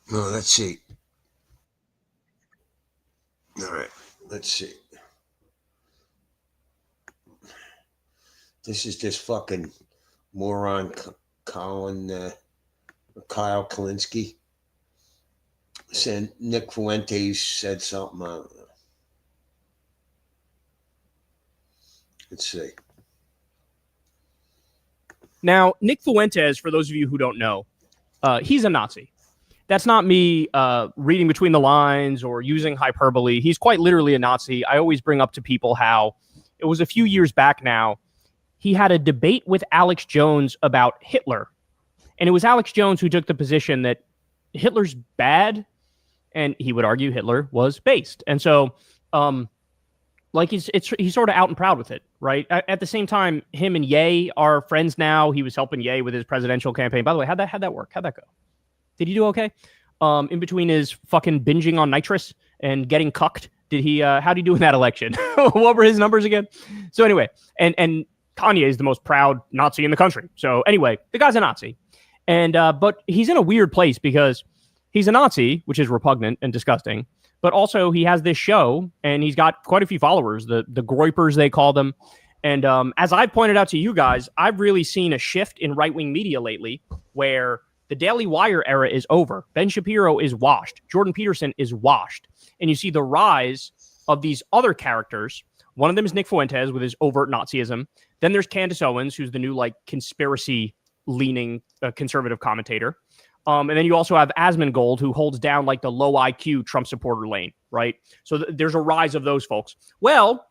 no, let's see. All right, let's see. This is this fucking moron Kyle Kalinske said Nick Fuentes said something. I don't know. Let's see. Now, Nick Fuentes, for those of you who don't know, he's a Nazi. That's not me reading between the lines or using hyperbole. He's quite literally a Nazi. I always bring up to people how it was a few years back now. He had a debate with Alex Jones about Hitler. And it was Alex Jones who took the position that Hitler's bad, and he would argue Hitler was based. And so, he's sort of out and proud with it, right? At the same time, him and Ye are friends now. He was helping Ye with his presidential campaign. By the way, how'd that work? How'd that go? Did he do okay? In between his fucking binging on nitrous and getting cucked, how'd he do in that election? What were his numbers again? So anyway, and Kanye is the most proud Nazi in the country. So anyway, the guy's a Nazi. And but he's in a weird place because he's a Nazi, which is repugnant and disgusting. but also he has this show, and he's got quite a few followers, the Groypers, they call them. And as I pointed out to you guys, I've really seen a shift in right-wing media lately where the Daily Wire era is over. Ben Shapiro is washed. Jordan Peterson is washed. And you see the rise of these other characters. One of them is Nick Fuentes with his overt Nazism. Then there's Candace Owens, who's the new like conspiracy-leaning conservative commentator. And then you also have Asmongold, who holds down like the low IQ Trump supporter lane, right? So there's a rise of those folks. Well,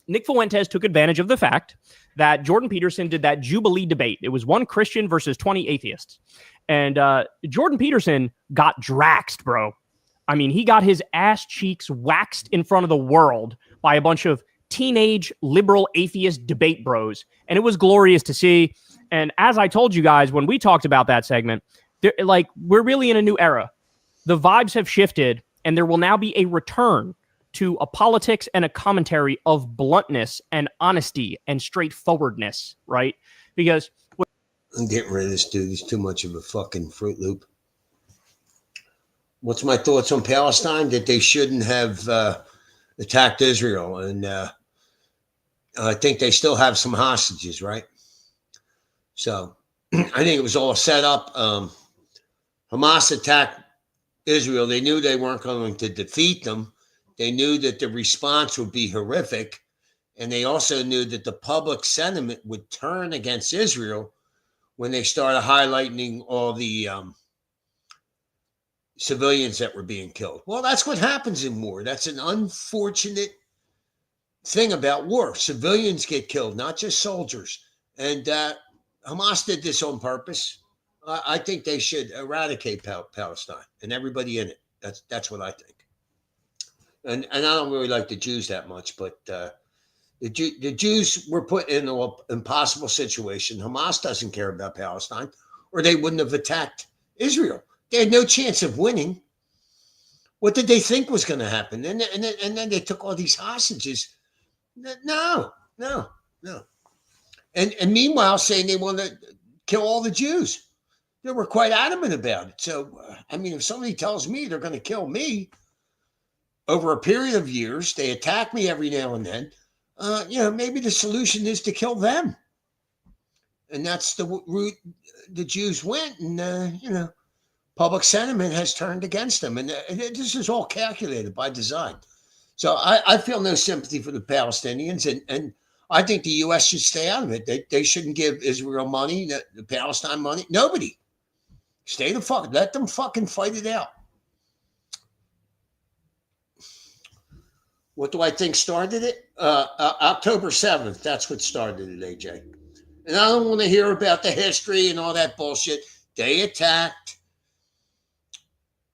Nick Fuentes took advantage of the fact that Jordan Peterson did that Jubilee debate. It was one Christian versus 20 atheists. And Jordan Peterson got draxed, bro. I mean, he got his ass cheeks waxed in front of the world by a bunch of teenage liberal atheist debate bros. And it was glorious to see. And as I told you guys when we talked about that segment, we're really in a new era. The vibes have shifted, and there will now be a return to a politics and a commentary of bluntness and honesty and straightforwardness, right? Because I'm getting rid of this dude. He's too much of a fucking Fruit Loop. What's my thoughts on Palestine? That they shouldn't have attacked Israel. And I think they still have some hostages, right? So I think it was all set up. Hamas attacked Israel. They knew they weren't going to defeat them. They knew that the response would be horrific. And they also knew that the public sentiment would turn against Israel when they started highlighting all the civilians that were being killed. Well, that's what happens in war. That's an unfortunate thing about war. Civilians get killed, not just soldiers. And Hamas did this on purpose. I think they should eradicate Palestine and everybody in it. That's what I think. And I don't really like the Jews that much, but the Jews were put in an impossible situation. Hamas doesn't care about Palestine, or they wouldn't have attacked Israel. They had no chance of winning. What did they think was going to happen? And then they took all these hostages. No. And meanwhile, saying they want to kill all the Jews. They were quite adamant about it. So, I mean, if somebody tells me they're going to kill me over a period of years, they attack me every now and then, maybe the solution is to kill them. And that's the route the Jews went. And, public sentiment has turned against them. And this is all calculated by design. So I feel no sympathy for the Palestinians. And I think the U.S. should stay out of it. They shouldn't give Israel money, the Palestine money. Nobody. Stay the fuck. Let them fucking fight it out. What do I think started it? October 7th. That's what started it, AJ. And I don't want to hear about the history and all that bullshit. They attacked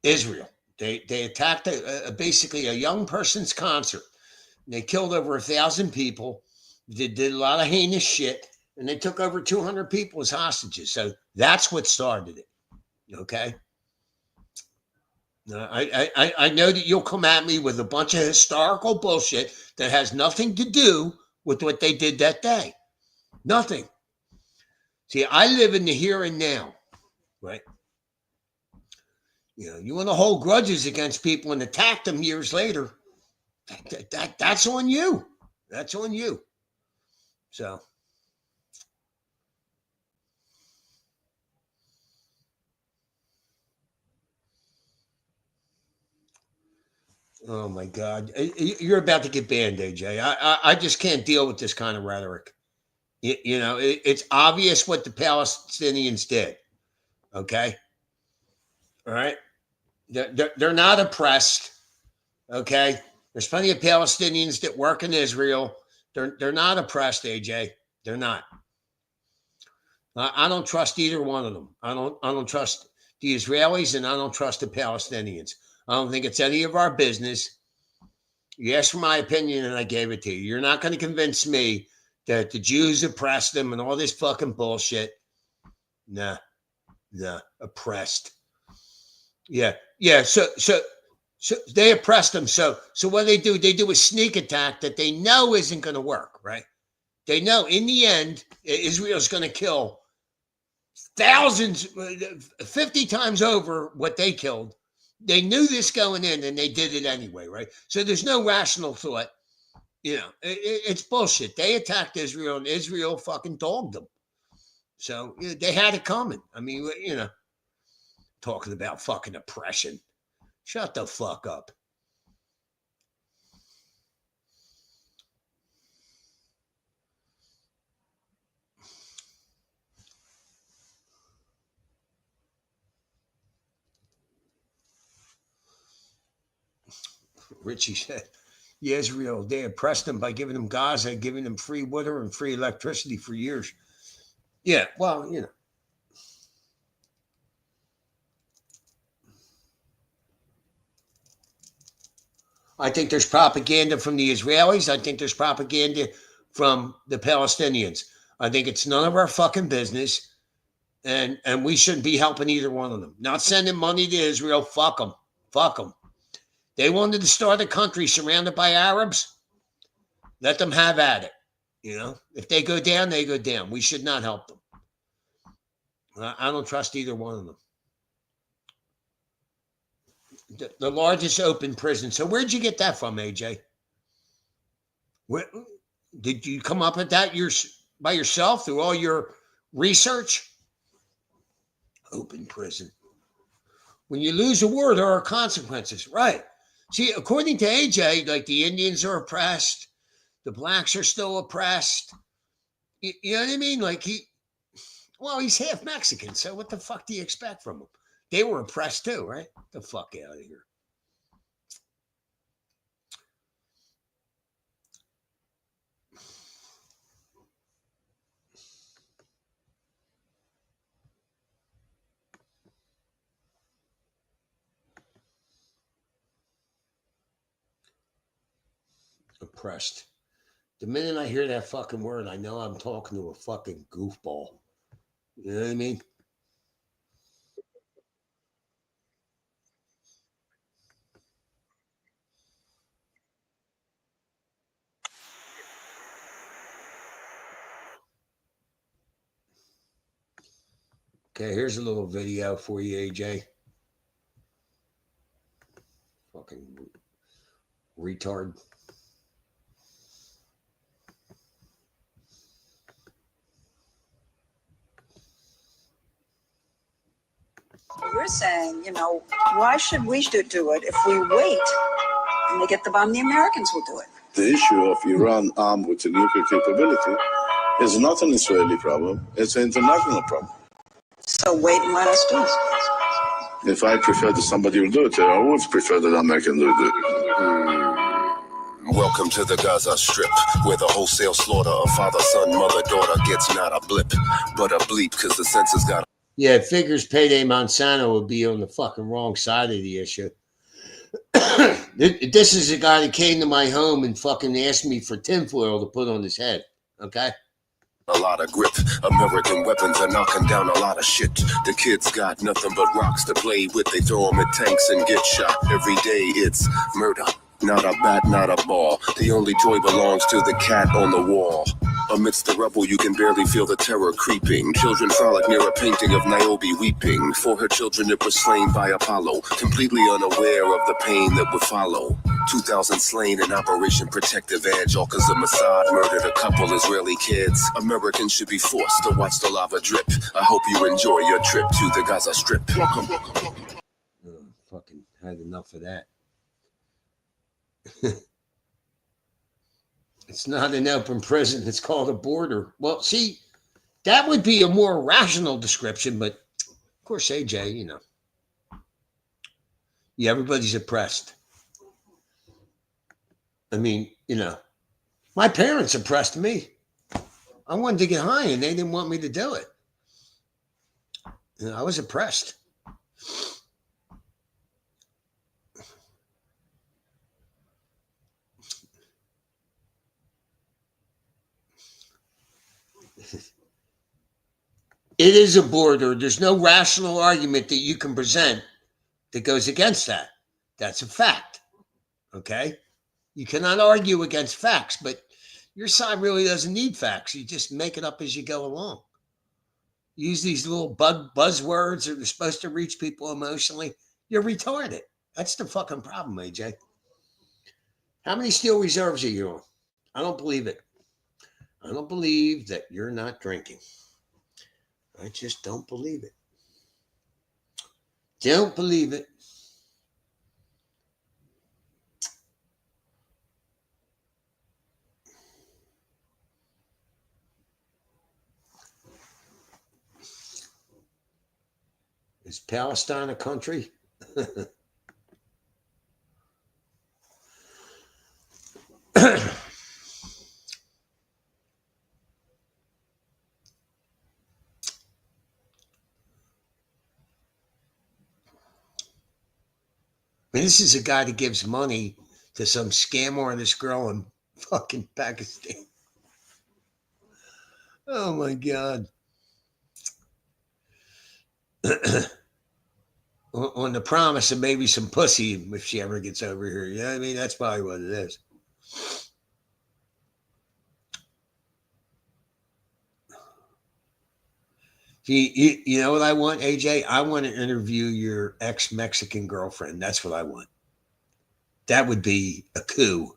Israel. They attacked basically a young person's concert. And they killed over 1,000 people. They did a lot of heinous shit. And they took over 200 people as hostages. So that's what started it. Okay? I know that you'll come at me with a bunch of historical bullshit that has nothing to do with what they did that day. Nothing. See, I live in the here and now, right? You want to hold grudges against people and attack them years later. That's on you. That's on you. So. Oh my God. You're about to get banned, AJ. I just can't deal with this kind of rhetoric. It's obvious what the Palestinians did. Okay. All right. They're not oppressed. Okay. There's plenty of Palestinians that work in Israel. They're not oppressed, AJ. They're not. I don't trust either one of them. I don't trust the Israelis, and I don't trust the Palestinians. I don't think it's any of our business. You asked for my opinion, and I gave it to you. You're not going to convince me that the Jews oppressed them and all this fucking bullshit. Nah, oppressed. Yeah. So they oppressed them. So what they do? They do a sneak attack that they know isn't going to work, right? They know in the end, Israel's going to kill thousands, 50 times over what they killed. They knew this going in and they did it anyway, right? So there's no rational thought. It's bullshit. They attacked Israel and Israel fucking dogged them. So they had it coming. I mean, talking about fucking oppression. Shut the fuck up. Richie said, yeah, Israel, they oppressed them by giving them Gaza, giving them free water and free electricity for years. Yeah, well, I think there's propaganda from the Israelis. I think there's propaganda from the Palestinians. I think it's none of our fucking business. And we shouldn't be helping either one of them. Not sending money to Israel. Fuck them. Fuck them. They wanted to start a country surrounded by Arabs. Let them have at it. If they go down, they go down. We should not help them. I don't trust either one of them. The largest open prison. So where'd you get that from, AJ? Did you come up with that by yourself through all your research? Open prison. When you lose a war, there are consequences. Right. See, according to AJ, like the Indians are oppressed. The blacks are still oppressed. You know what I mean? Like he's half Mexican. So what the fuck do you expect from him? They were oppressed too, right? Get the fuck out of here. Oppressed. The minute I hear that fucking word, I know I'm talking to a fucking goofball. You know what I mean? Okay, here's a little video for you, AJ. Fucking retard. You're saying, why should we do it if we wait and they get the bomb? The Americans will do it. The issue of Iran armed with a nuclear capability is not an Israeli problem, it's an international problem. So wait and let us do it. If I prefer that somebody will do it, I would prefer that American will do it. Welcome to the Gaza Strip, where the wholesale slaughter of father, son, mother, daughter gets not a blip, but a bleep, because the census got. Yeah, it figures Payday Monsanto would be on the fucking wrong side of the issue. This is a guy that came to my home and fucking asked me for tinfoil to put on his head. Okay? A lot of grip. American weapons are knocking down a lot of shit. The kids got nothing but rocks to play with. They throw them at tanks and get shot. Every day it's murder. Not a bat, not a ball. The only toy belongs to the cat on the wall. Amidst the rubble, you can barely feel the terror creeping. Children frolic near a painting of Niobe weeping. For her children that were slain by Apollo, completely unaware of the pain that would follow. 2,000 slain in Operation Protective Edge, all because the Mossad murdered a couple Israeli kids. Americans should be forced to watch the lava drip. I hope you enjoy your trip to the Gaza Strip. Welcome. Fucking had enough of that. It's not an open prison. It's called a border. Well, see, that would be a more rational description, but of course, AJ, everybody's oppressed. I mean, my parents oppressed me. I wanted to get high and they didn't want me to do it. I was oppressed. It is a border. There's no rational argument that you can present that goes against that. That's a fact. Okay? You cannot argue against facts, but your side really doesn't need facts. You just make it up as you go along. Use these little buzzwords that are supposed to reach people emotionally. You're retarded. That's the fucking problem, AJ. How many steel reserves are you on? I don't believe it. I don't believe that you're not drinking. I just don't believe it. Don't believe it. Is Palestine a country? I mean, this is a guy that gives money to some scam artist girl in fucking Pakistan. Oh my God. On the promise of maybe some pussy if she ever gets over here. You know what I mean? That's probably what it is. You know what I want, AJ? I want to interview your ex-Mexican girlfriend. That's what I want. That would be a coup.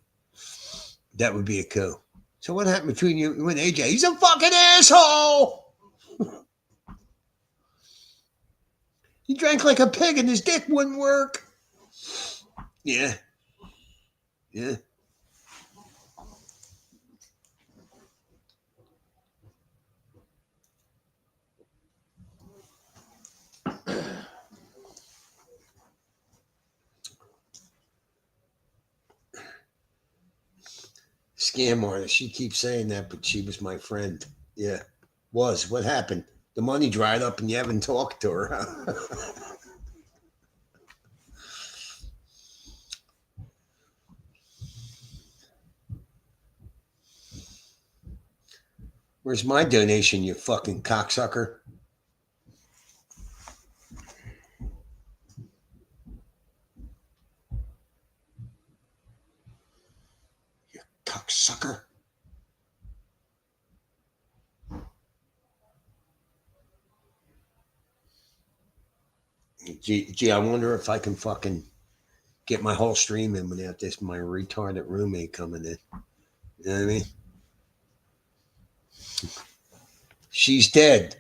That would be a coup. So what happened between you and AJ? He's a fucking asshole. He drank like a pig and his dick wouldn't work. Yeah. Yeah. Scam artist. She keeps saying that, but she was my friend. Yeah. Was. What happened? The money dried up and you haven't talked to her. Where's my donation, you fucking cocksucker? You cocksucker. Gee, I wonder if I can fucking get my whole stream in without this, my retarded roommate coming in. You know what I mean? She's dead.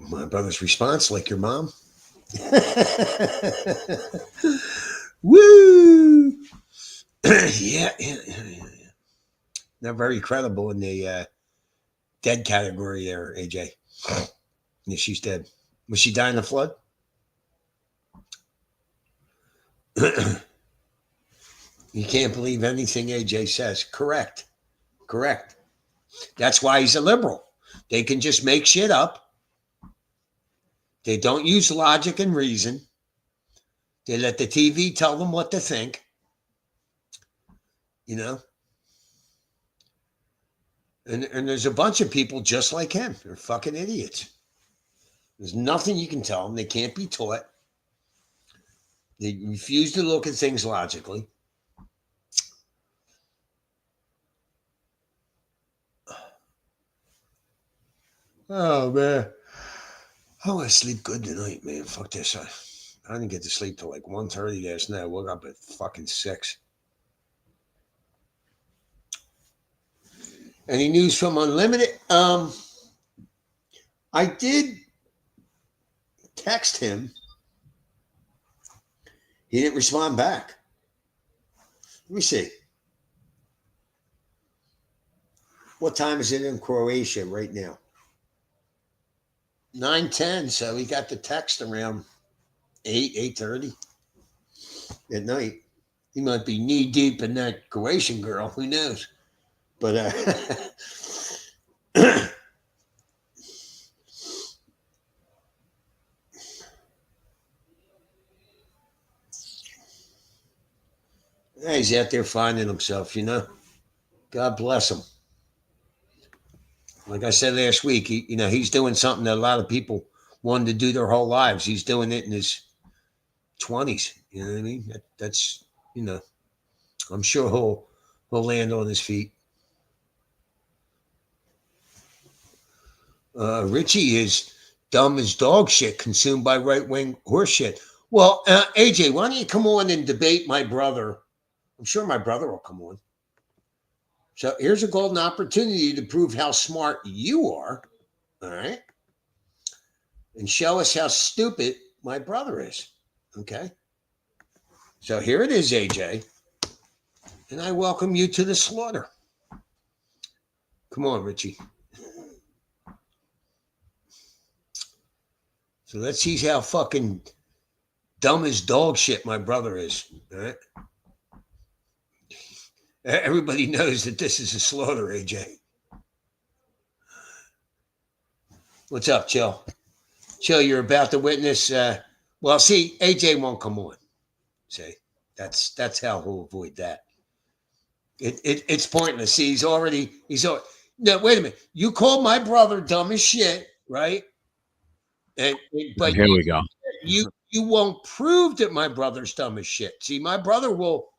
My brother's response, like your mom. Woo! Yeah. Not very credible in the dead category there, AJ. Yeah, she's dead. Was she die in the flood? You can't believe anything AJ says. Correct. That's why he's a liberal. They can just make shit up. They don't use logic and reason. They let the TV tell them what to think. You know? And there's a bunch of people just like him. They're fucking idiots. There's nothing you can tell them. They can't be taught. They refuse to look at things logically. Oh, man. I want to sleep good tonight, man. Fuck this. I didn't get to sleep till like 1:30 last night. I woke up at fucking 6. Any news from Unlimited? I did text him. He didn't respond back. Let me see. What time is it in Croatia right now? 9:10. So he got the text around 8:30 at night. He might be knee deep in that Croatian girl. Who knows? But he's out there finding himself, you know. God bless him. Like I said last week, he's doing something that a lot of people wanted to do their whole lives. He's doing it in his 20s. You know what I mean? That's I'm sure he'll land on his feet. Richie is dumb as dog shit, consumed by right-wing horse shit. Well, AJ, why don't you come on and debate my brother? I'm sure my brother will come on. So here's a golden opportunity to prove how smart you are. All right. And show us how stupid my brother is. Okay. So here it is, AJ. And I welcome you to the slaughter. Come on, Richie. So let's see how fucking dumb as dog shit my brother is. All right. Everybody knows that this is a slaughter, AJ. What's up, Chill? Chill, you're about to witness. Well, see, AJ won't come on. See, that's how he'll avoid that. It's pointless. See, he's already. No, wait a minute. You called my brother dumb as shit, right? But here we go. You won't prove that my brother's dumb as shit. See, my brother will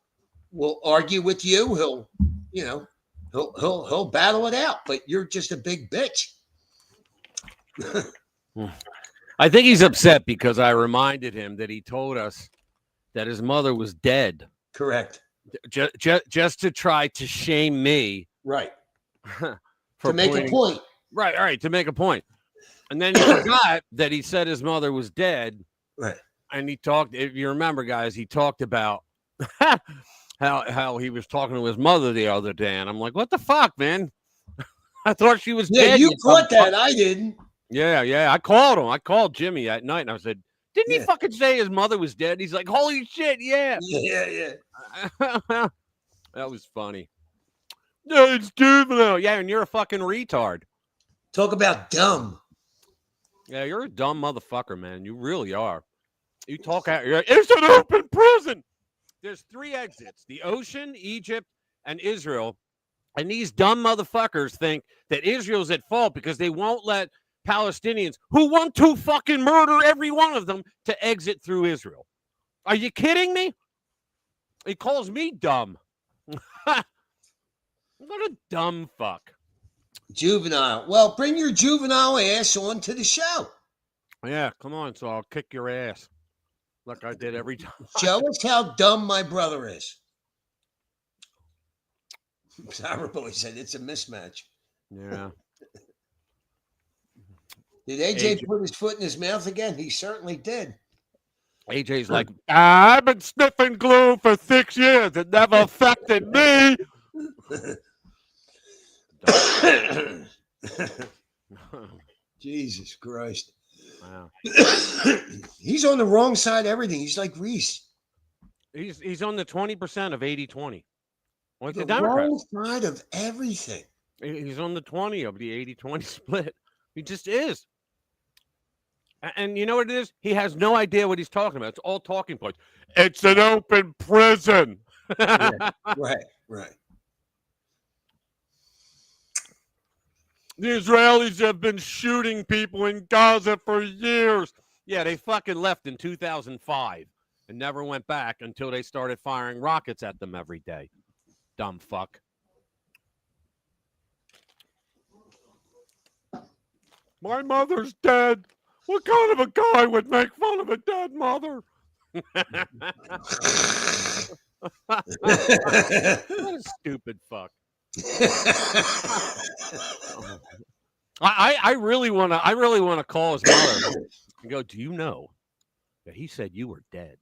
argue with you. He'll battle it out. But you're just a big bitch. I think he's upset because I reminded him that he told us that his mother was dead. Correct. Just to try to shame me. Right. To make a point. Right. All right. To make a point. And then he forgot that he said his mother was dead. Right. And he talked, if you remember, guys, he talked about how he was talking to his mother the other day. And I'm like, what the fuck, man? I thought she was dead. Yeah, you caught that. I didn't. Yeah. I called him. I called Jimmy at night and I said, didn't he fucking say his mother was dead? He's like, holy shit, yeah. Yeah. That was funny. No, it's juvenile. Yeah, and you're a fucking retard. Talk about dumb. Yeah, you're a dumb motherfucker, man. You really are. You talk out. You're like, it's an open prison. There's 3 exits: the ocean, Egypt, and Israel. And these dumb motherfuckers think that Israel's at fault because they won't let Palestinians who want to fucking murder every one of them to exit through Israel. Are you kidding me? He calls me dumb. What a dumb fuck. Juvenile. Well, bring your juvenile ass on to the show. Yeah, come on. So I'll kick your ass like I did every time. Show us how dumb my brother is. Cyberboy said it's a mismatch. Yeah. Did AJ put his foot in his mouth again? He certainly did. AJ's like, I've been sniffing glue for 6 years. It never affected me. Jesus Christ. Wow. He's on the wrong side of everything. He's like Reese. He's on the 20% of 80-20. Like the wrong Democrats. side of everything. He's on the 20 of the 80-20 split. He just is. And you know what it is? He has no idea what he's talking about. It's all talking points. It's an open prison. Yeah, right. The Israelis have been shooting people in Gaza for years. Yeah, they fucking left in 2005 and never went back until they started firing rockets at them every day. Dumb fuck. My mother's dead. What kind of a guy would make fun of a dead mother? What a stupid fuck. I really want to call his mother and go, do you know that he said you were dead?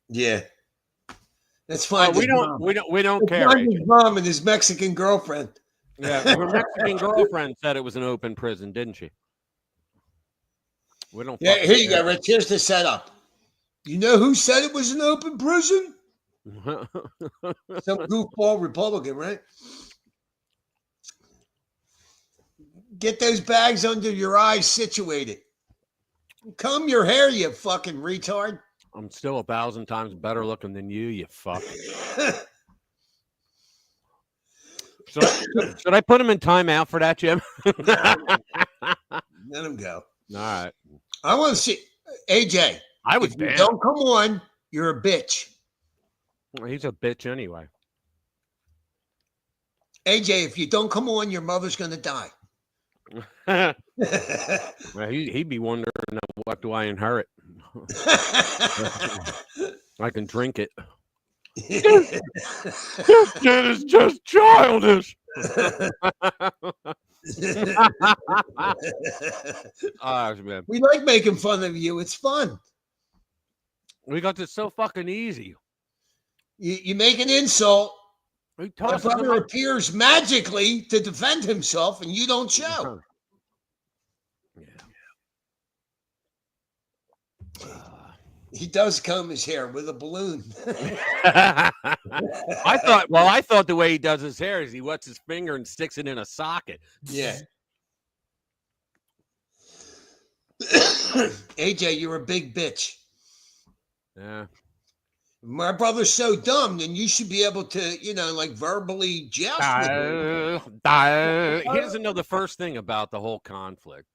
Yeah. That's fine. We don't care. His mom and his Mexican girlfriend. Yeah, her Mexican girlfriend said it was an open prison, didn't she? We don't. Yeah, here you go, Rich. Here's the setup. You know who said it was an open prison? Some goofball Republican, right? Get those bags under your eyes situated. Comb your hair, you fucking retard. I'm still 1,000 times better looking than you fuck. Should I put him in timeout for that, Jim? Let him go. All right. I want to see AJ. I would. If you don't come on, you're a bitch. He's a bitch anyway. AJ, if you don't come on, your mother's going to die. Well, he'd be wondering, what do I inherit? I can drink it. This kid is just childish. Man. We like making fun of you. It's fun. We got this so fucking easy. You make an insult. We My toss brother appears magically to defend himself, and you don't show. He does comb his hair with a balloon. I thought the way he does his hair is he wets his finger and sticks it in a socket. Yeah. AJ, you're a big bitch. Yeah. My brother's so dumb, then you should be able to, like verbally joust with him. He doesn't know the first thing about the whole conflict.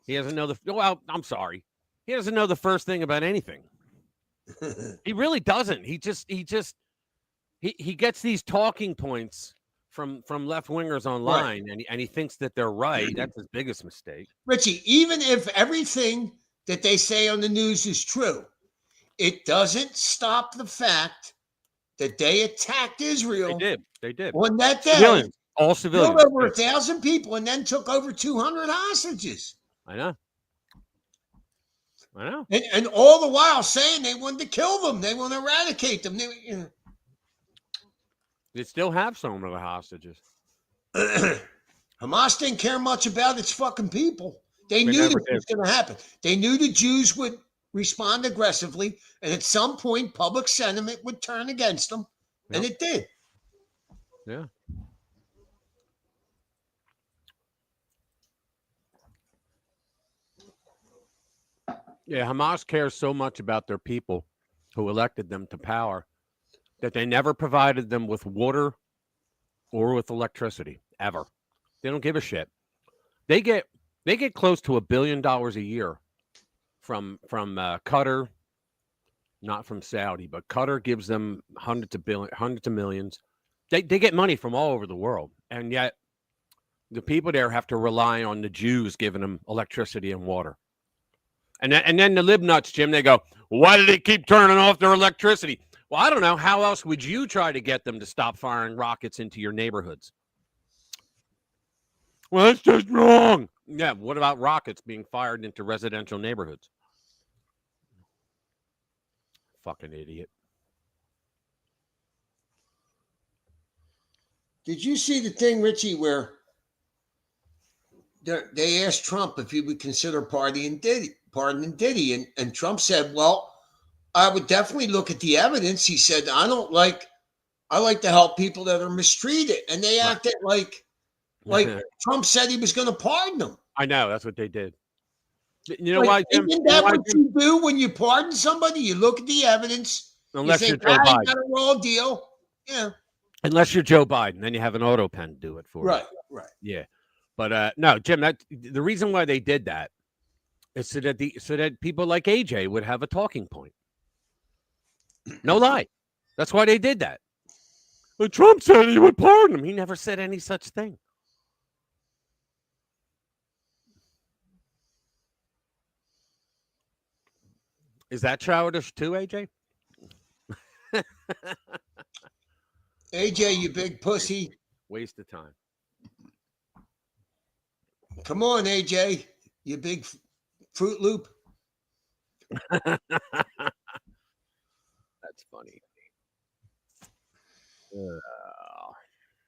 He doesn't know I'm sorry. He doesn't know the first thing about anything. He really doesn't. He gets these talking points from left wingers online, right. and he thinks that they're right. That's his biggest mistake. Richie, even if everything that they say on the news is true, it doesn't stop the fact that they attacked Israel. They did. On that day. Civilians. All civilians. Killed over 1,000 people and then took over 200 hostages. I know. And all the while saying they wanted to kill them. They want to eradicate them. They still have some of the hostages. Hamas didn't care much about its fucking people. They knew this was going to happen. They knew the Jews would respond aggressively, and at some point, public sentiment would turn against them, and it did. Yeah. Yeah, Hamas cares so much about their people who elected them to power that they never provided them with water or with electricity, ever. They don't give a shit. They get close to $1 billion a year from Qatar, not from Saudi, but Qatar gives them hundreds of millions. They get money from all over the world, and yet the people there have to rely on the Jews giving them electricity and water. And then the lib nuts, Jim, they go, why do they keep turning off their electricity? Well, I don't know. How else would you try to get them to stop firing rockets into your neighborhoods? Well, that's just wrong. Yeah, what about rockets being fired into residential neighborhoods? Fucking idiot. Did you see the thing, Richie, where they asked Trump if he would consider pardoning Diddy, and Trump said, well, I would definitely look at the evidence. He said, I like to help people that are mistreated. And they acted like Trump said he was going to pardon them. I know. That's what they did. You know why, Jim? Isn't that what you do when you pardon somebody? You look at the evidence. Unless you you're think, Joe Biden. Got a raw deal. Yeah. Unless you're Joe Biden, then you have an auto pen do it for you. Right. Yeah. But no, Jim, the reason why they did that is so that people like AJ would have a talking point. No lie. That's why they did that. But Trump said he would pardon him. He never said any such thing. Is that childish too, AJ? AJ, you big pussy. Waste of time. Come on, AJ, you big Fruit Loop. That's funny.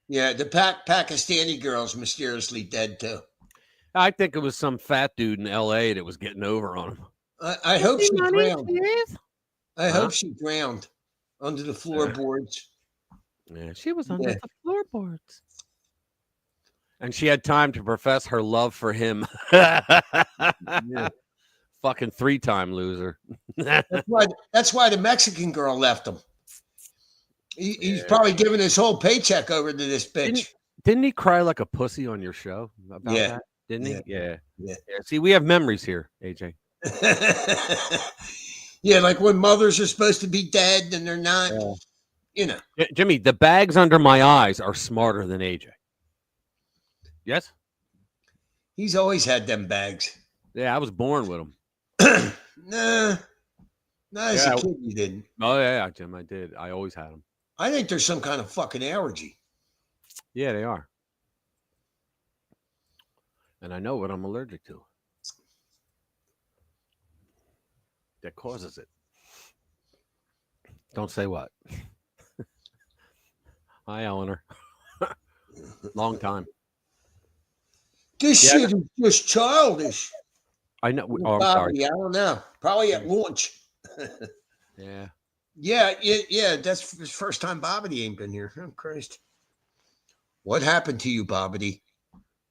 Yeah, the Pakistani girl's mysteriously dead too. I think it was some fat dude in L.A. that was getting over on him. I hope she drowned. I hope she drowned under the floorboards. Yeah, she was under the floorboards. And she had time to profess her love for him. Fucking 3-time loser. That's why the Mexican girl left him. He's probably giving his whole paycheck over to this bitch. Didn't he cry like a pussy on your show about that? Didn't he? Yeah. See, we have memories here, AJ. Yeah, like when mothers are supposed to be dead and they're not. You know, Jimmy, the bags under my eyes are smarter than AJ. Yes. He's always had them bags. Yeah, I was born with them. Nah, not as Yeah. a kid you didn't. Oh yeah, Jim, I did. I always had them. I think there's some kind of fucking allergy. Yeah, they are. And I know what I'm allergic to. That causes it. Don't say what. Hi, Eleanor. Long time. This Yeah. shit is just childish. I know. Oh, I'm sorry. Bobby, I don't know. Probably at launch. Yeah. Yeah. That's his first time Bobbity ain't been here. Oh, Christ. What happened to you, Bobbity?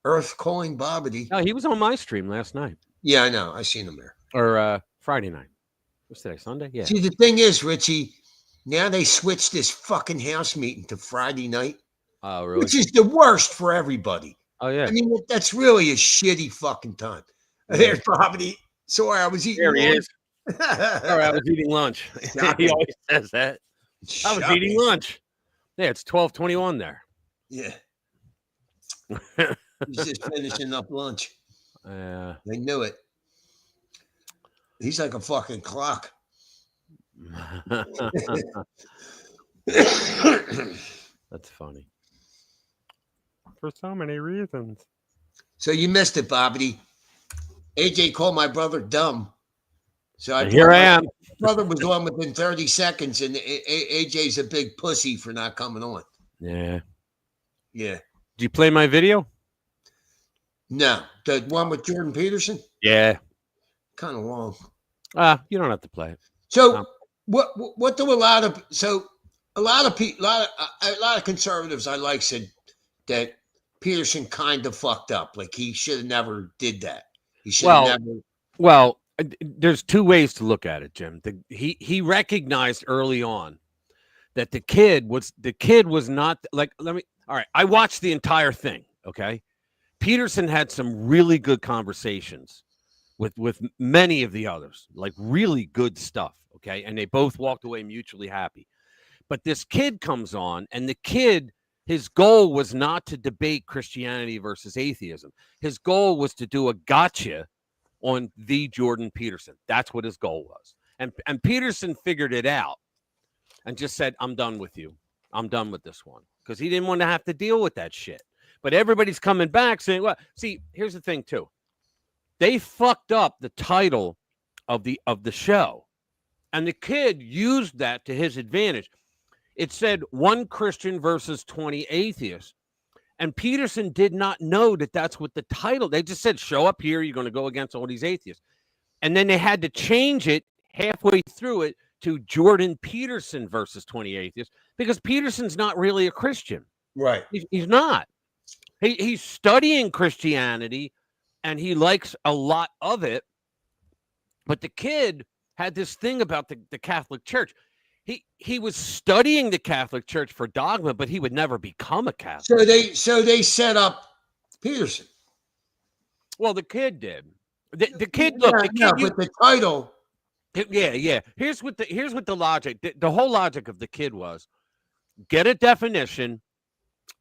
Earth calling Bobbity. No, he was on my stream last night Yeah, I know. I seen him there. or Friday night. What's today? Sunday? Yeah. See, the thing is, Richie, now they switched this fucking house meeting to Friday night, Oh, really? which is the worst for everybody. Oh, yeah. I mean, that's really a shitty fucking time. Yeah. There's Bobbity. Sorry, I was eating. There he lunch. is. Sorry, I was eating lunch. He always says that. I was eating lunch. Yeah, it's 12:21 there. Yeah. He's just finishing up lunch. They knew it. He's like a fucking clock. That's funny. For so many reasons. So you missed it, Bobbity. AJ called my brother dumb. So And here I am. My brother was on within 30 seconds, and AJ's a big pussy for not coming on. Yeah. Yeah. Did you play my video? No. The one with Jordan Peterson? Yeah. Kind of long. You don't have to play it. So what do a lot of people, a lot of conservatives I like said that Peterson kind of fucked up. Like he should have never did that. He should have never. Well, there's two ways to look at it, Jim. He recognized early on that the kid was not like, all right, I watched the entire thing. Okay. Peterson had some really good conversations with many of the others, like really good stuff. Okay. And they both walked away mutually happy. But this kid comes on, and the kid, his goal was not to debate Christianity versus atheism. His goal was to do a gotcha on the Jordan Peterson. That's what his goal was. And Peterson figured it out and just said, I'm done with you. I'm done with this one. Because he didn't want to have to deal with that shit. But everybody's coming back saying, well, see, here's the thing, too. They fucked up the title of the show. And the kid used that to his advantage. It said 1 Christian versus 20 atheists. And Peterson did not know that that's what the title. They just said, show up here. You're going to go against all these atheists. And then they had to change it halfway through it to Jordan Peterson versus 20 atheists because Peterson's not really a Christian. Right. He's not. He's studying Christianity and he likes a lot of it. But the kid had this thing about the Catholic Church. He was studying the Catholic Church for dogma, but he would never become a Catholic. So they set up Peterson. Well, the kid did. The kid, look, the kid, but the title. Yeah. Here's what the logic. The whole logic of the kid was: get a definition,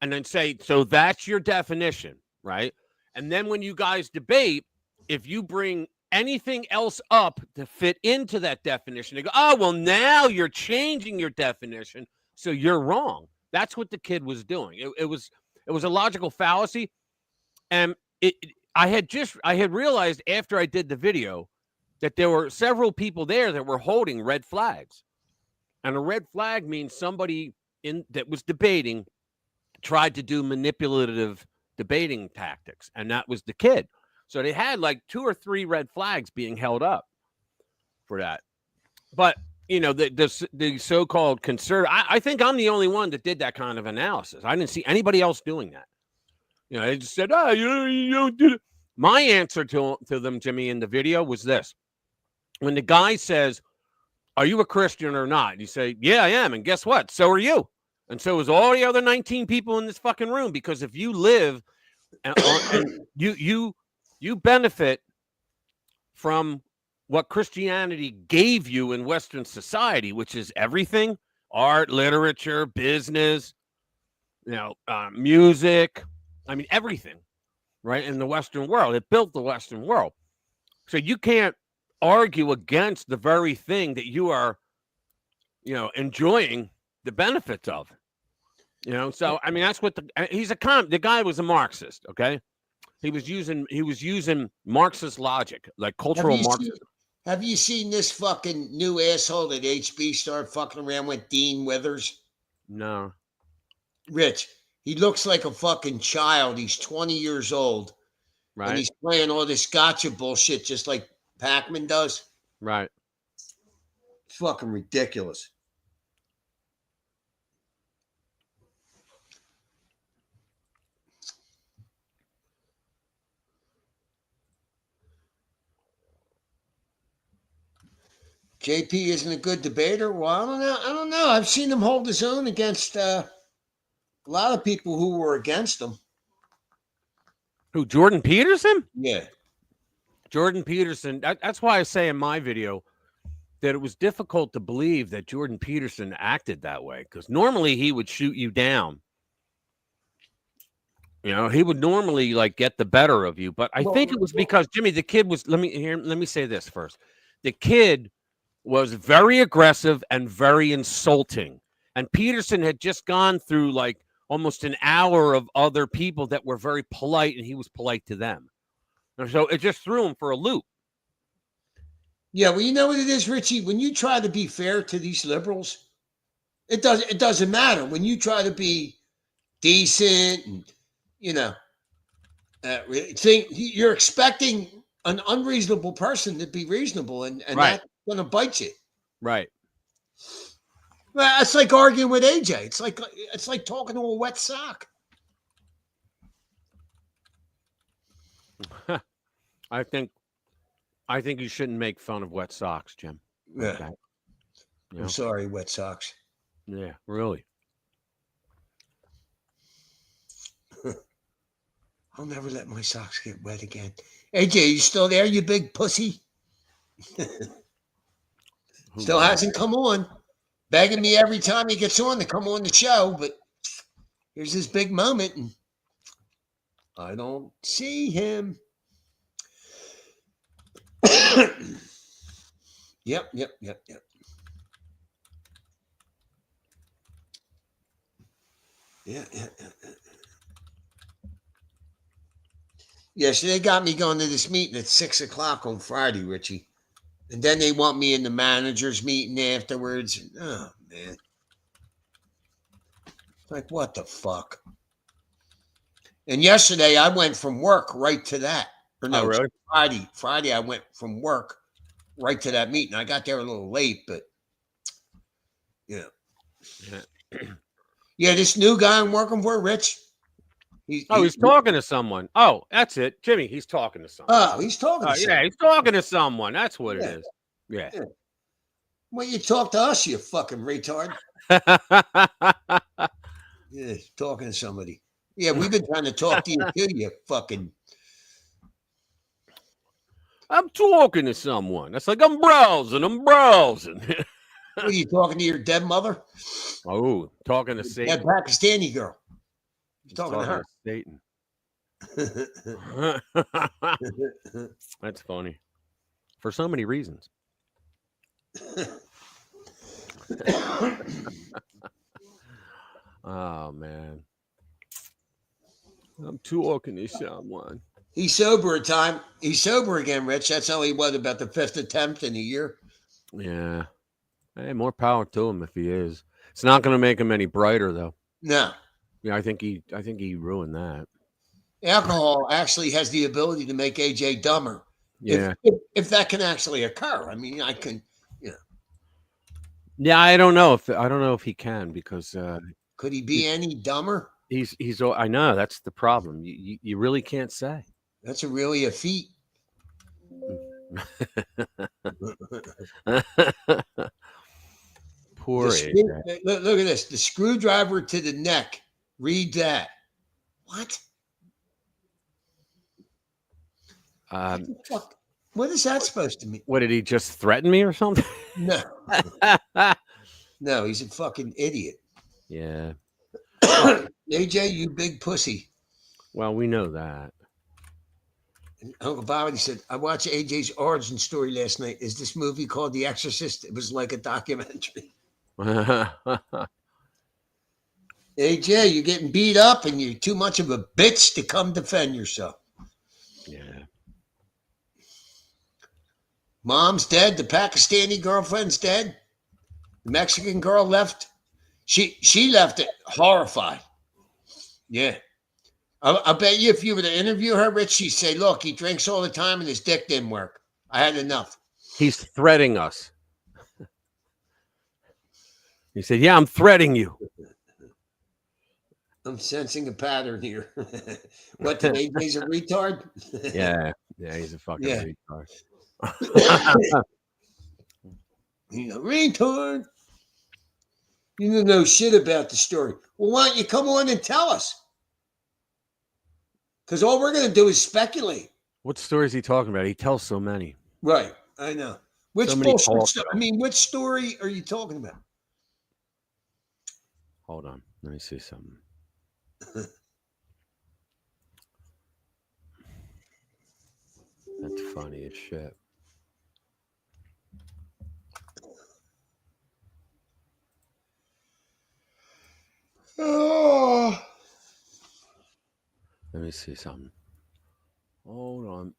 and then say, so that's your definition, right? And then when you guys debate, if you bring anything else up to fit into that definition, they go, oh, well, now you're changing your definition, so you're wrong. That's what the kid was doing. It was a logical fallacy. And I had realized after I did the video that there were several people there that were holding red flags. And a red flag means somebody that was debating tried to do manipulative debating tactics, and that was the kid. So they had like 2 or 3 red flags being held up for that. But, you know, the so-called conservative, I think I'm the only one that did that kind of analysis. I didn't see anybody else doing that. You know, they just said, oh, you don't do it. My answer to them, Jimmy, in the video was this. When the guy says, are you a Christian or not? And you say, yeah, I am. And guess what? So are you. And so is all the other 19 people in this fucking room. Because if you live and you benefit from what Christianity gave you in Western society, which is everything: art, literature, business, music. I mean, everything. right, in the Western world. It built the Western world. So you can't argue against the very thing that you are, enjoying the benefits of. So I mean, that's what the guy was a Marxist, okay? He was using Marxist logic, like cultural Marxism. Have you seen this fucking new asshole that HB started fucking around with, Dean Withers? No. Rich, he looks like a fucking child. He's 20 years old. Right. And he's playing all this gotcha bullshit just like Pac-Man does. Right. It's fucking ridiculous. JP isn't a good debater. Well, I don't know. I've seen him hold his own against a lot of people who were against him. Who, Jordan Peterson? Yeah. Jordan Peterson. That's why I say in my video that it was difficult to believe that Jordan Peterson acted that way, because normally he would shoot you down. He would normally like get the better of you. But I think it was because Jimmy, the kid was. Let me say this first. The kid was very aggressive and very insulting. And Peterson had just gone through like almost an hour of other people that were very polite, and he was polite to them. And so it just threw him for a loop. Yeah, well, you know what it is, Richie? When you try to be fair to these liberals, it doesn't matter. When you try to be decent and, you're expecting an unreasonable person to be reasonable, and Right. that's going to bite you. Right. Well, it's like arguing with AJ. It's like talking to a wet sock. I think you shouldn't make fun of wet socks, Jim. Yeah. Okay. I'm sorry, wet socks. Yeah, really. I'll never let my socks get wet again. AJ, you still there, you big pussy? Still hasn't come on. Begging me every time he gets on to come on the show, but here's his big moment, and I don't see him. Yep. Yeah. Yeah, so they got me going to this meeting at 6:00 on Friday, Richie. And then they want me in the manager's meeting afterwards. Oh, man. Like, what the fuck? And yesterday I went from work right to that. Or no, really? Friday I went from work right to that meeting. I got there a little late, but yeah. Yeah, this new guy I'm working for, Rich. He's talking to someone. Oh, that's it. Jimmy, he's talking to someone. Oh, he's talking to someone. Yeah, he's talking to someone. That's what it is. Yeah. Well, you talk to us, you fucking retard. Yeah, talking to somebody. Yeah, we've been trying to talk to you too, you fucking. I'm talking to someone. That's like I'm browsing. What are you talking to, your dead mother? Oh, talking to Satan. That Pakistani girl. You're talking to her. Satan. That's funny. For so many reasons. Oh, man. I'm talking to someone. He's sober at time. He's sober again, Rich. That's only about the 5th attempt in a year. Yeah. Hey, more power to him if he is. It's not going to make him any brighter, though. No. Yeah, I think he ruined that. Alcohol actually has the ability to make AJ dumber. Yeah. If that can actually occur. I mean, I can, Yeah, I don't know if he can, because could he be any dumber? He's I know, that's the problem. You really can't say. That's really a feat. Poor look at this. The screwdriver to the neck. Read that. What? What is that supposed to mean? What, did he just threaten me or something? No. No, he's a fucking idiot. Yeah. AJ, you big pussy. Well, we know that. Uncle Bobby said, I watched AJ's origin story last night. Is this movie called The Exorcist? It was like a documentary. AJ, you're getting beat up and you're too much of a bitch to come defend yourself. Yeah. Mom's dead. The Pakistani girlfriend's dead. The Mexican girl left. She left it horrified. Yeah. I bet you if you were to interview her, Rich, she'd say, look, he drinks all the time and his dick didn't work. I had enough. He's threatening us. He said, yeah, I'm threatening you. I'm sensing a pattern here. What, the AJ's a retard? Yeah. Yeah, he's a fucking retard. Retard. You don't know shit about the story. Well, why don't you come on and tell us? Because all we're going to do is speculate. What story is he talking about? He tells so many. Right. I know. Which So many bullshit which story are you talking about? Hold on. Let me see something. That's funny as shit. Oh. Let me see something. Hold on.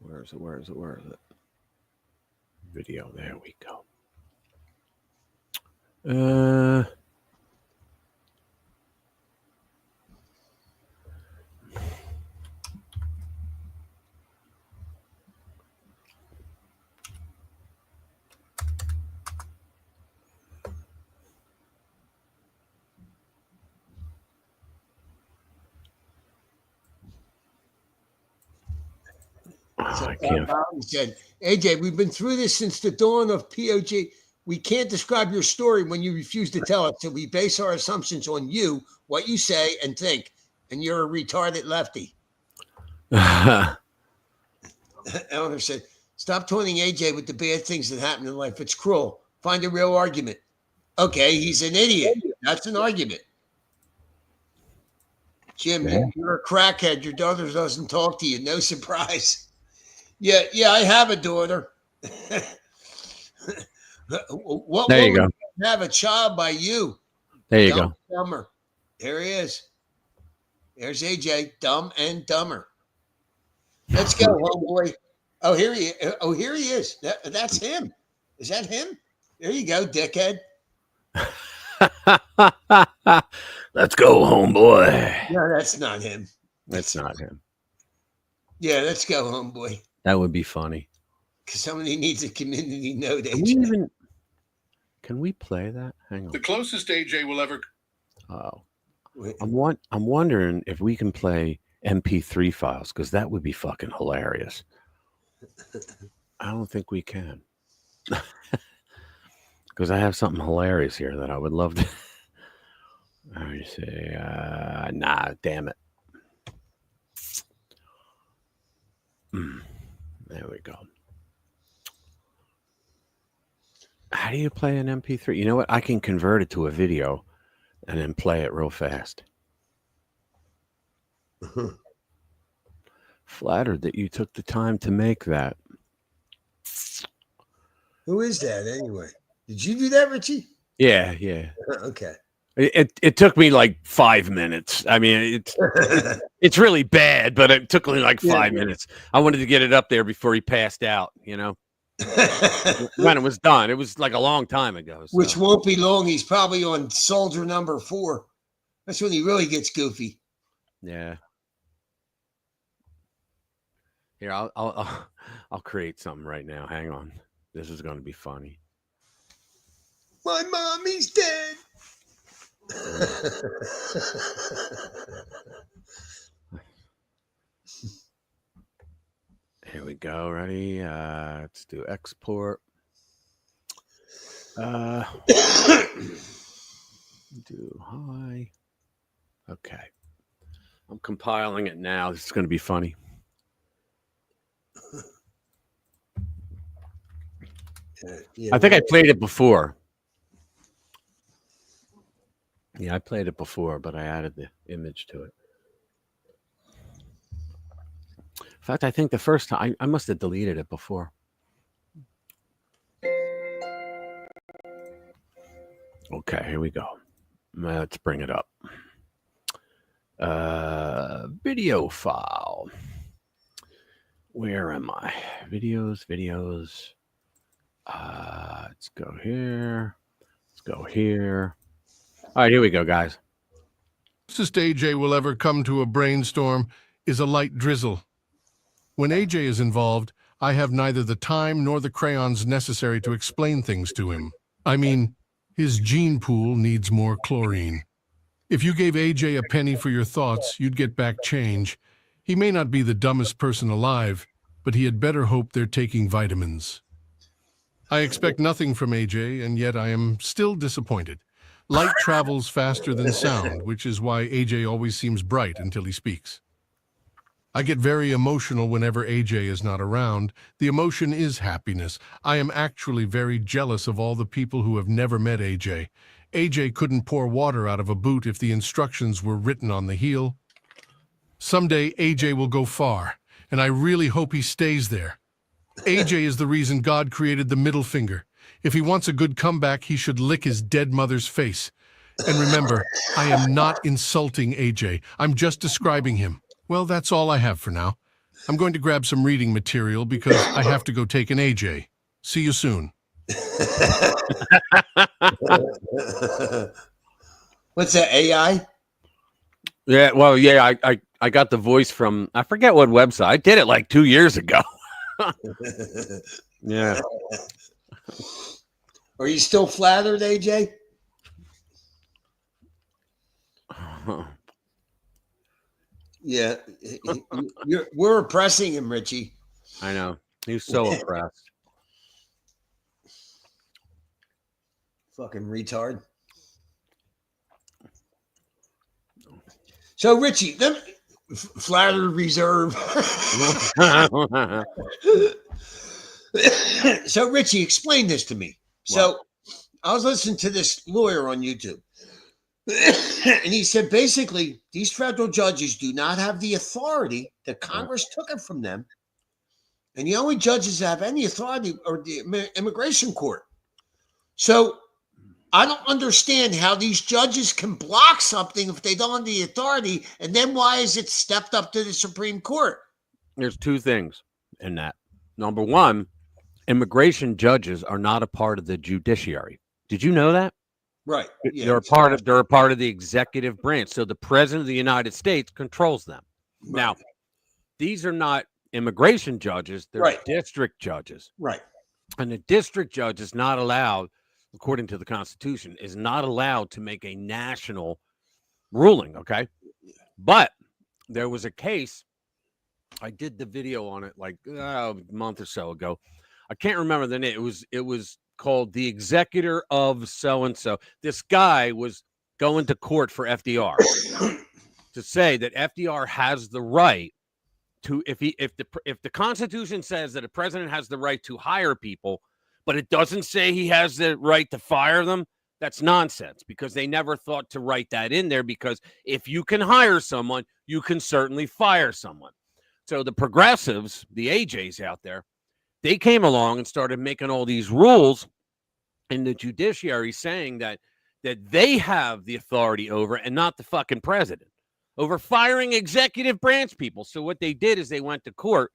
Where is it? Video. There we go. I can't. He said, AJ, we've been through this since the dawn of POG. We can't describe your story when you refuse to tell it, so we base our assumptions on you, what you say and think, and you're a retarded lefty. Eleanor said, stop taunting AJ with the bad things that happen in life. It's cruel. Find a real argument. Okay, he's an idiot. That's an argument. Jim, you're a crackhead. Your daughter doesn't talk to you. No surprise. Yeah, I have a daughter. What there you woman go. Have a child by you? There you Dumb go. Dumber. There he is. There's AJ, dumb and dumber. Let's go, homeboy. Oh, here he is. That's him. Is that him? There you go, dickhead. Let's go, homeboy. No, that's not him. That's not him. Yeah, let's go, homeboy. That would be funny. Because somebody needs a community note. Can we play that? Hang on. The closest AJ will ever. Oh, I'm wondering if we can play MP3 files because that would be fucking hilarious. I don't think we can. Because I have something hilarious here that I would love to. Let me see. Nah, damn it. There we go. How do you play an MP3? You know what? I can convert it to a video and then play it real fast. Flattered that you took the time to make that. Who is that anyway? Did you do that, Richie? Yeah. Okay. It took me like 5 minutes. I mean, it's really bad, but it took me like 5 minutes. I wanted to get it up there before he passed out, you know? When it was done. It was like a long time ago. So. Which won't be long. He's probably on soldier number 4. That's when he really gets goofy. Yeah. Here, I'll create something right now. Hang on. This is going to be funny. My mommy's dead. Here we go. Ready? Let's do export. Do hi. Okay. I'm compiling it now. This is going to be funny. I think I played it before. Yeah, I played it before, but I added the image to it. fact, I think the first time I must have deleted it before. Okay, here we go. Let's bring it up. Video file. Where am I? Videos. Let's go here. Let's go here. All right, here we go, guys. Closest AJ will ever come to a brainstorm is a light drizzle. When AJ is involved, I have neither the time nor the crayons necessary to explain things to him. I mean, his gene pool needs more chlorine. If you gave AJ a penny for your thoughts, you'd get back change. He may not be the dumbest person alive, but he had better hope they're taking vitamins. I expect nothing from AJ, and yet I am still disappointed. Light travels faster than sound, which is why AJ always seems bright until he speaks. I get very emotional whenever AJ is not around. The emotion is happiness. I am actually very jealous of all the people who have never met AJ. AJ couldn't pour water out of a boot if the instructions were written on the heel. Someday AJ will go far, and I really hope he stays there. AJ is the reason God created the middle finger. If he wants a good comeback, he should lick his dead mother's face. And remember, I am not insulting AJ. I'm just describing him. Well, that's all I have for now. I'm going to grab some reading material because I have to go take an AJ. See you soon. What's that, AI? Yeah, well, yeah, I got the voice from, I forget what website. I did it like 2 years ago. Yeah. Are you still flattered, AJ? Yeah, we're oppressing him, Richie. I know. He's so oppressed. Fucking retard. So, Richie, flattered reserve. So, Richie, explain this to me. So, I was listening to this lawyer on YouTube. And he said, basically, these federal judges do not have the authority that Congress took it from them. And the only judges that have any authority are the immigration court. So I don't understand how these judges can block something if they don't have the authority. And then why is it stepped up to the Supreme Court? There's two things in that. Number one, immigration judges are not a part of the judiciary. Did you know that? Right. Yeah. They're a part of the executive branch. So the president of the United States controls them. Right. Now, these are not immigration judges, they're district judges. Right. And the district judge is not allowed, according to the Constitution, is not allowed to make a national ruling, okay? But there was a case, I did the video on it like a month or so ago. I can't remember the name. It was called The Executor of So-and-so. This guy was going to court for FDR to say that FDR has the right to, if the Constitution says that a president has the right to hire people, but it doesn't say he has the right to fire them, that's nonsense, because they never thought to write that in there, because if you can hire someone, you can certainly fire someone. So the progressives, the AJs out there, they came along and started making all these rules in the judiciary saying that they have the authority over, and not the fucking president, over firing executive branch people. So what they did is they went to court,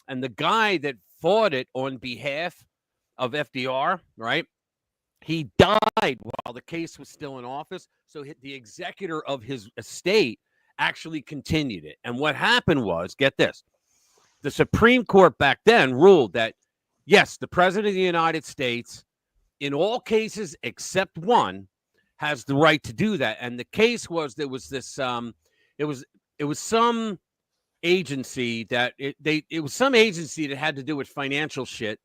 and the guy that fought it on behalf of FDR, right, he died while the case was still in office. So the executor of his estate actually continued it. And what happened was, get this, the Supreme Court back then ruled that, yes, the president of the United States, in all cases except one, has the right to do that. And the case was, there was this, it was some agency that it was some agency that had to do with financial shit,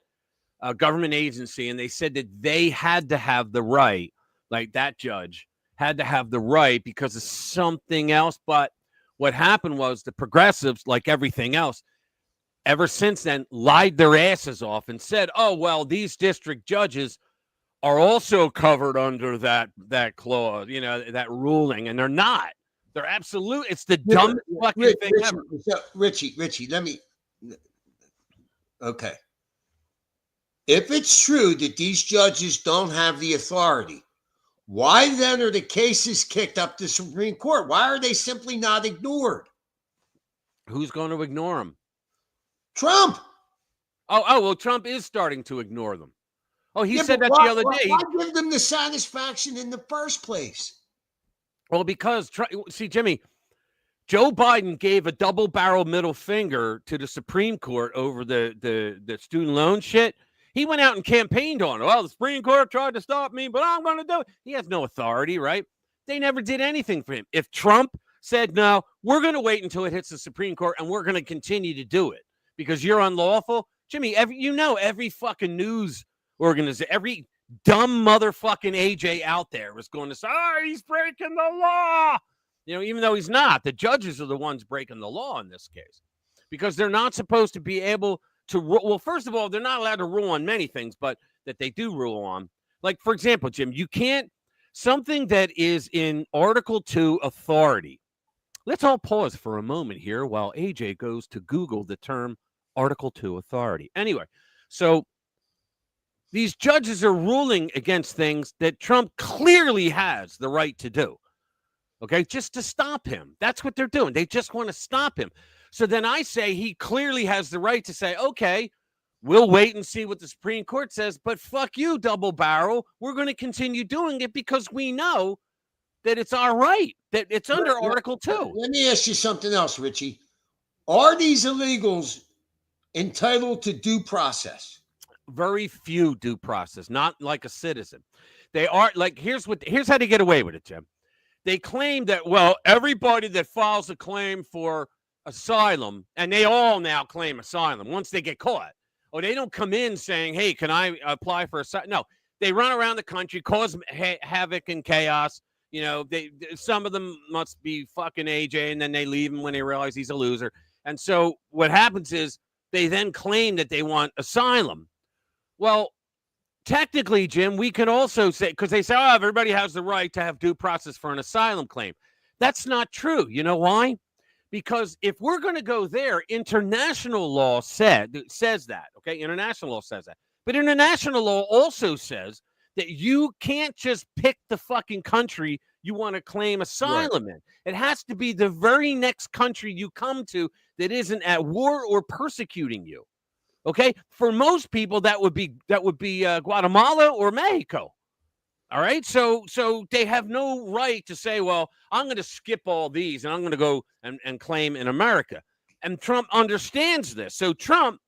a government agency, and they said that they had to have the right, like that judge had to have the right because of something else. But what happened was the progressives, like everything else, ever since then, lied their asses off and said, oh, well, these district judges are also covered under that clause, that ruling. And they're not. They're absolute. It's the dumbest fucking thing ever. So, Richie, let me Okay. If it's true that these judges don't have the authority, why then are the cases kicked up to Supreme Court? Why are they simply not ignored? Who's going to ignore him? Trump. Well, Trump is starting to ignore them. Oh, he Yeah, said but that the other day. Why give them the satisfaction in the first place? Well, because see, Jimmy, Joe Biden gave a double-barrel middle finger to the Supreme Court over the student loan shit. He went out and campaigned on it. Well, the Supreme Court tried to stop me, but I'm going to do it. He has no authority, right? They never did anything for him. If Trump said, no, we're going to wait until it hits the Supreme Court and we're going to continue to do it because you're unlawful. Jimmy, every fucking news organization, every dumb motherfucking AJ out there was going to say, he's breaking the law. Even though he's not, the judges are the ones breaking the law in this case because they're not supposed to be able to well, first of all, they're not allowed to rule on many things, but that they do rule on. Like, for example, Jim, you can't, something that is in Article 2 authority. Let's all pause for a moment here while AJ goes to Google the term Article 2 authority. Anyway, so these judges are ruling against things that Trump clearly has the right to do. Okay, just to stop him. That's what they're doing. They just want to stop him. So then I say he clearly has the right to say, okay, we'll wait and see what the Supreme Court says, but fuck you, double barrel. We're going to continue doing it because we know that it's our right, that it's under Article 2. Let me ask you something else, Richie. Are these illegals entitled to due process? Very few due process, not like a citizen. They are like, here's how they get away with it, Jim. They claim that, well, everybody that files a claim for asylum, and they all now claim asylum once they get caught. Or they don't come in saying, hey, can I apply for asylum? No, they run around the country, cause havoc and chaos. Some of them must be fucking AJ, and then they leave him when they realize he's a loser. And so what happens is they then claim that they want asylum. Well, technically, Jim, we can also say, because they say, everybody has the right to have due process for an asylum claim. That's not true. You know why? Because if we're going to go there, international law says that, okay? International law says that. But international law also says that you can't just pick the fucking country you want to claim asylum in. It has to be the very next country you come to that isn't at war or persecuting you. Okay? For most people, that would be Guatemala or Mexico. All right, so they have no right to say, well, I'm going to skip all these and I'm going to go and claim in America. And Trump understands this. So Trump,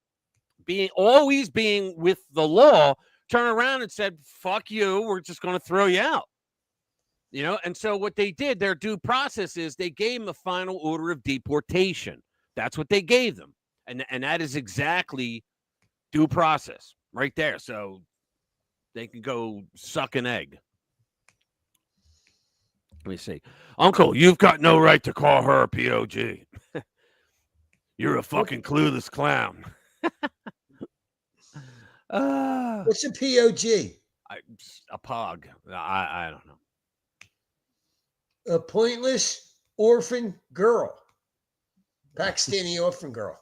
always being with the law, turned around and said, fuck you, we're just going to throw you out. And so what they did, their due process is they gave them a final order of deportation. That's what they gave them. And that is exactly due process right there. So they can go suck an egg. Let me see. Uncle, you've got no right to call her a POG. You're a fucking clueless clown. What's a POG? A pog. I don't know. A pointless orphan girl. Pakistani orphan girl.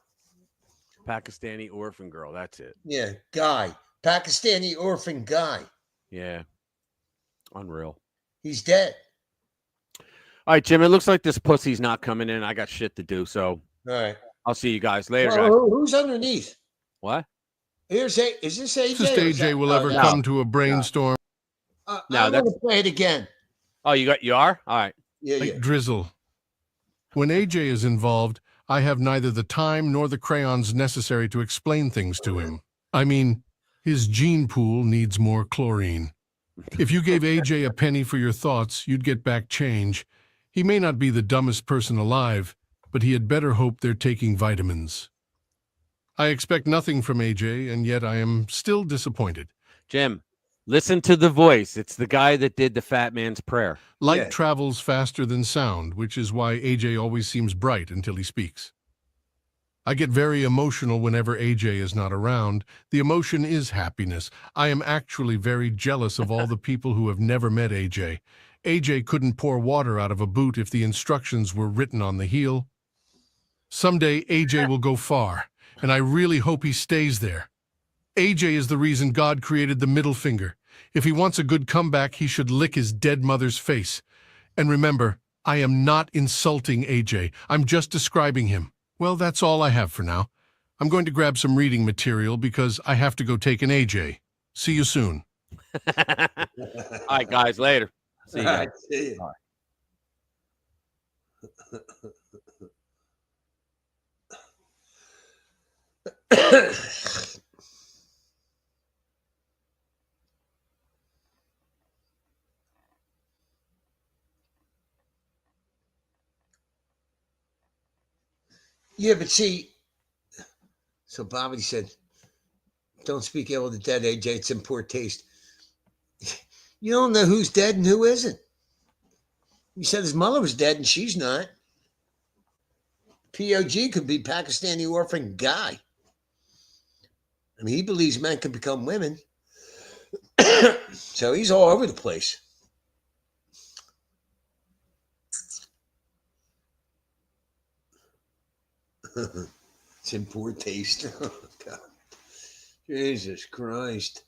Pakistani orphan girl. That's it. Yeah, guy. Pakistani orphan guy. Yeah. Unreal. He's dead. All right, Jim, it looks like this pussy's not coming in. I got shit to do, so all right. I'll see you guys later. Well, guys. Who's underneath? What? Is this AJ? Just AJ will ever come to a brainstorm. I want to play it again. Oh, you are? All right. Yeah. Drizzle. When AJ is involved, I have neither the time nor the crayons necessary to explain things to him. I mean, his gene pool needs more chlorine. If you gave AJ a penny for your thoughts, you'd get back change. He may not be the dumbest person alive, but he had better hope they're taking vitamins. I expect nothing from AJ, and yet I am still disappointed. Jim, listen to the voice. It's the guy that did the fat man's prayer. Light travels faster than sound, which is why AJ always seems bright until he speaks. I get very emotional whenever AJ is not around. The emotion is happiness. I am actually very jealous of all the people who have never met AJ. AJ couldn't pour water out of a boot if the instructions were written on the heel. Someday AJ will go far. and I really hope he stays there. AJ is the reason God created the middle finger. If he wants a good comeback, he should lick his dead mother's face. And remember, I am not insulting AJ. I'm just describing him. Well, that's all I have for now. I'm going to grab some reading material because I have to go take an AJ. See you soon. All right, guys, later. See you guys. Right, see ya. Yeah, but see, so Bobby said, don't speak ill of the dead, AJ. It's in poor taste. You don't know who's dead and who isn't. He said his mother was dead and she's not. POG could be Pakistani orphan guy. I mean, he believes men can become women. So he's all over the place. It's in poor taste. Oh, God. Jesus Christ.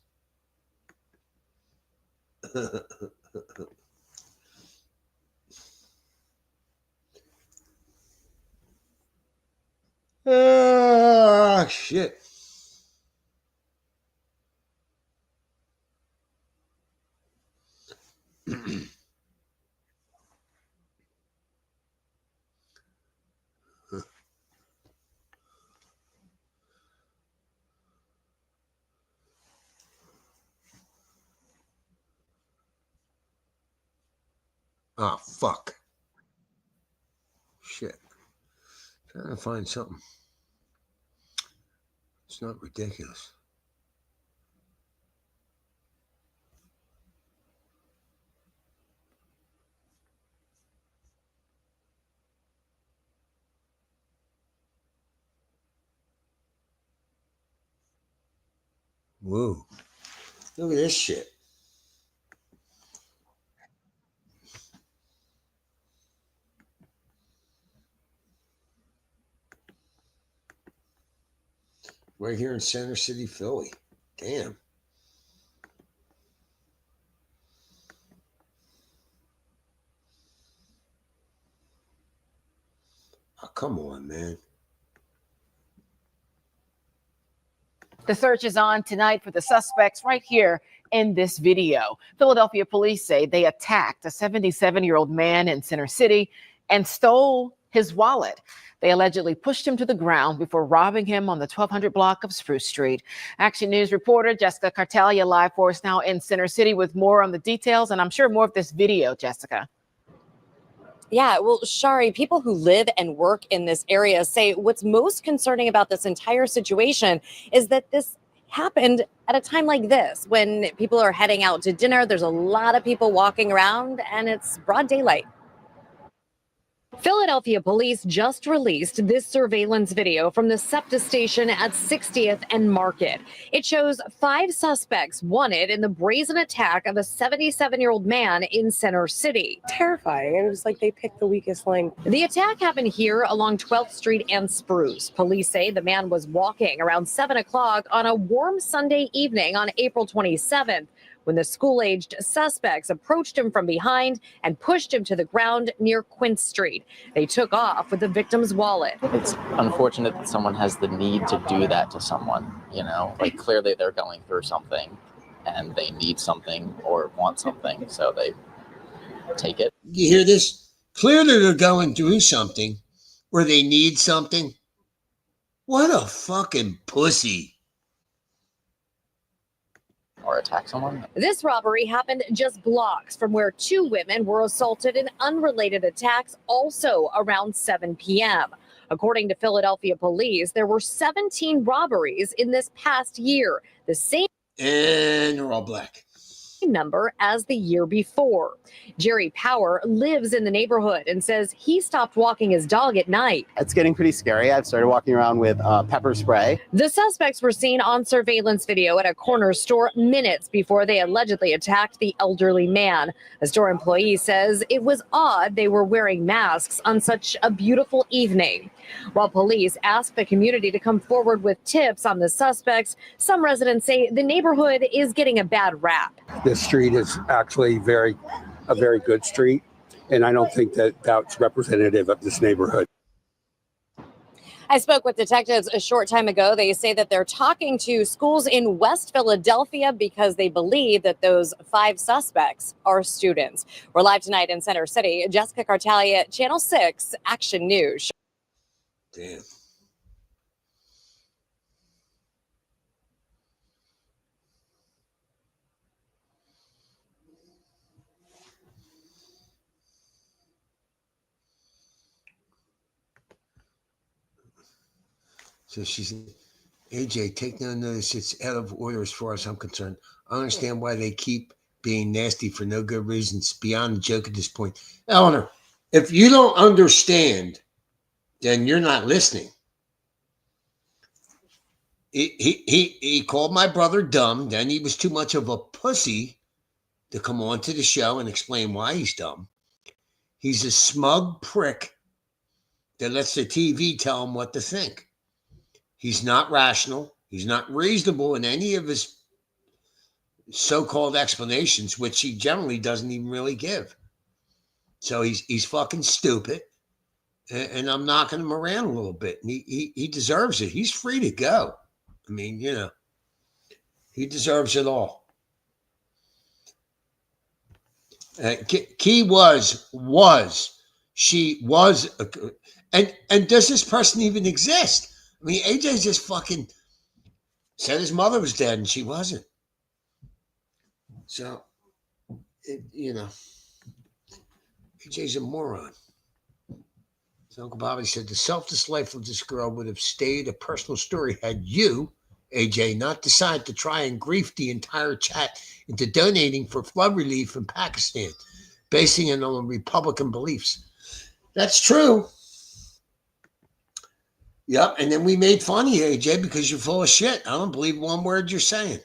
Ah, shit. Oh, fuck. Shit. Trying to find something. It's not ridiculous. Whoa. Look at this shit. Right here in Center City, Philly. Damn. Oh, come on, man. The search is on tonight for the suspects right here in this video. Philadelphia police say they attacked a 77-year-old man in Center City and stole his wallet. They allegedly pushed him to the ground before robbing him on the 1200 block of Spruce Street. Action News reporter Jessica Cartalia live for us now in Center City with more on the details and I'm sure more of this video, Jessica. Yeah, well, Shari, people who live and work in this area say what's most concerning about this entire situation is that this happened at a time like this when people are heading out to dinner. There's a lot of people walking around and it's broad daylight. Philadelphia police just released this surveillance video from the SEPTA station at 60th and Market. It shows 5 suspects wanted in the brazen attack of a 77-year-old man in Center City. Terrifying. It was like they picked the weakest link. The attack happened here along 12th Street and Spruce. Police say the man was walking around 7 o'clock on a warm Sunday evening on April 27th. When the school-aged suspects approached him from behind and pushed him to the ground near Quince Street. They took off with the victim's wallet. It's unfortunate that someone has the need to do that to someone, you know, like clearly they're going through something and they need something or want something, so they take it. You hear this? Clearly they're going through something or they need something. What a fucking pussy. Or attack someone. This robbery happened just blocks from where 2 women were assaulted in unrelated attacks also around 7 p.m. According to Philadelphia police, there were 17 robberies in this past year. The same. And they're all black. number as the year before. Jerry Power lives in the neighborhood and says he stopped walking his dog at night. It's getting pretty scary. I've started walking around with pepper spray. The suspects were seen on surveillance video at a corner store minutes before they allegedly attacked the elderly man. A store employee says it was odd they were wearing masks on such a beautiful evening. While police asked the community to come forward with tips on the suspects, some residents say the neighborhood is getting a bad rap. This street is actually a very good street, and I don't think that that's representative of this neighborhood. I spoke with detectives a short time ago. They say that they're talking to schools in West Philadelphia because they believe that those 5 suspects are students. We're live tonight in Center City. Jessica Cartalia, Channel 6 Action News. Damn. So she's, AJ, take no notice. It's out of order as far as I'm concerned. I understand why they keep being nasty for no good reasons. Beyond the joke at this point. Eleanor, if you don't understand, then you're not listening. He called my brother dumb. Then he was too much of a pussy to come on to the show and explain why he's dumb. He's a smug prick that lets the TV tell him what to think. He's not rational. He's not reasonable in any of his so-called explanations, which he generally doesn't even really give. So he's fucking stupid. And I'm knocking him around a little bit. And he deserves it. He's free to go. I mean, you know, he deserves it all. Key she was, and does this person even exist? I mean, AJ just fucking said his mother was dead and she wasn't. So, you know, AJ's a moron. So Uncle Bobby said the selfless life of this girl would have stayed a personal story had you, AJ, not decided to try and grief the entire chat into donating for flood relief in Pakistan, basing it on Republican beliefs. That's true. Yep, and then we made fun of you, AJ, because you're full of shit. I don't believe one word you're saying.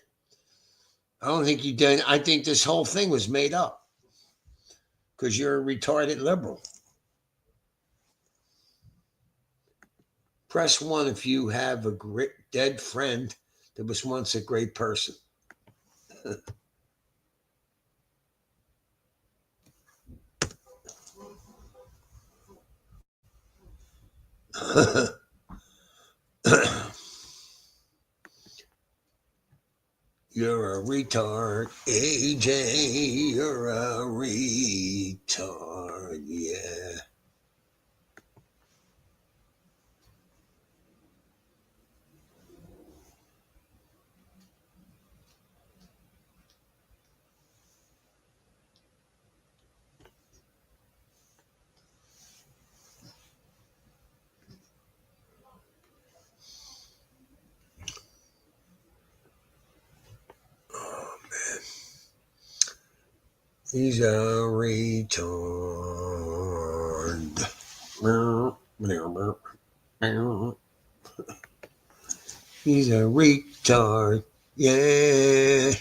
I don't think you did. I think this whole thing was made up because you're a retarded liberal. Press 1 if you have a great dead friend that was once a great person. You're a retard, AJ. You're a retard, yeah. He's a retard. He's a retard. Yeah.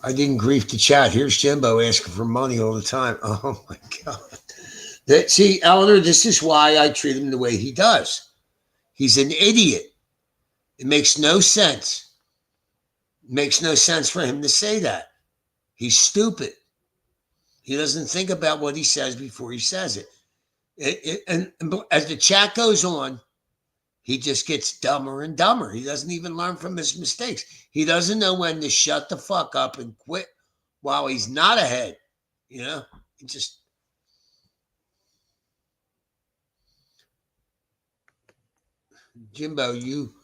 I didn't grief the chat. Here's Jimbo asking for money all the time. Oh my God. See, Eleanor, this is why I treat him the way he does. He's an idiot. It makes no sense. It makes no sense for him to say that. He's stupid. He doesn't think about what he says before he says it. And as the chat goes on, he just gets dumber and dumber. He doesn't even learn from his mistakes. He doesn't know when to shut the fuck up and quit while he's not ahead. You know, he just. Jimbo, you,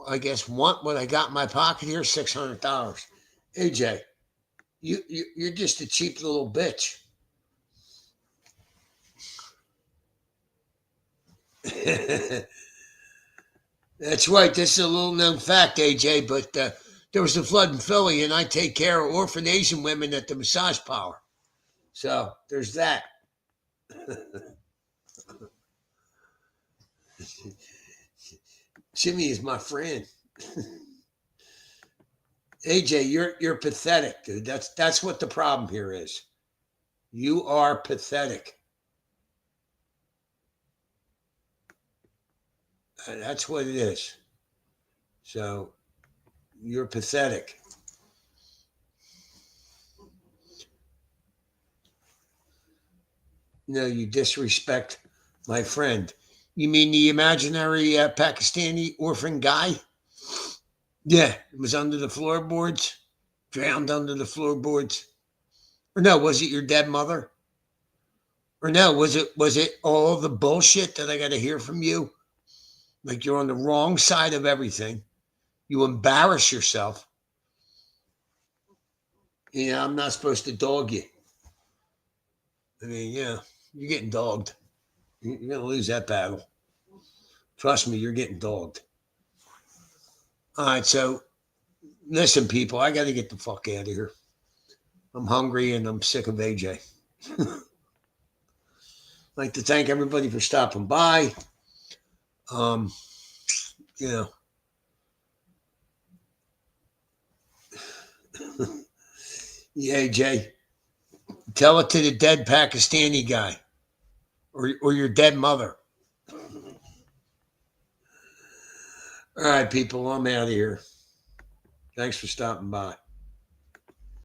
I guess, want what I got in my pocket here, $600. AJ, you're just a cheap little bitch. That's right. This is a little known fact, AJ, but there was a flood in Philly, and I take care of orphan Asian women at the massage parlor. So there's that. Jimmy is my friend. AJ, you're pathetic, dude. That's what the problem here is. You are pathetic. That's what it is. So you're pathetic. No, you disrespect my friend. You mean the imaginary Pakistani orphan guy? Yeah, it was under the floorboards, drowned under the floorboards. Or no, was it your dead mother? Or no, was it all the bullshit that I got to hear from you? Like you're on the wrong side of everything. You embarrass yourself. Yeah, I'm not supposed to dog you. I mean, yeah, you're getting dogged. You're going to lose that battle. Trust me, you're getting dogged. All right, so listen, people, I got to get the fuck out of here. I'm hungry and I'm sick of AJ. I'd like to thank everybody for stopping by. You know, yeah, AJ, tell it to the dead Pakistani guy or your dead mother. All right, people, I'm out of here. Thanks for stopping by.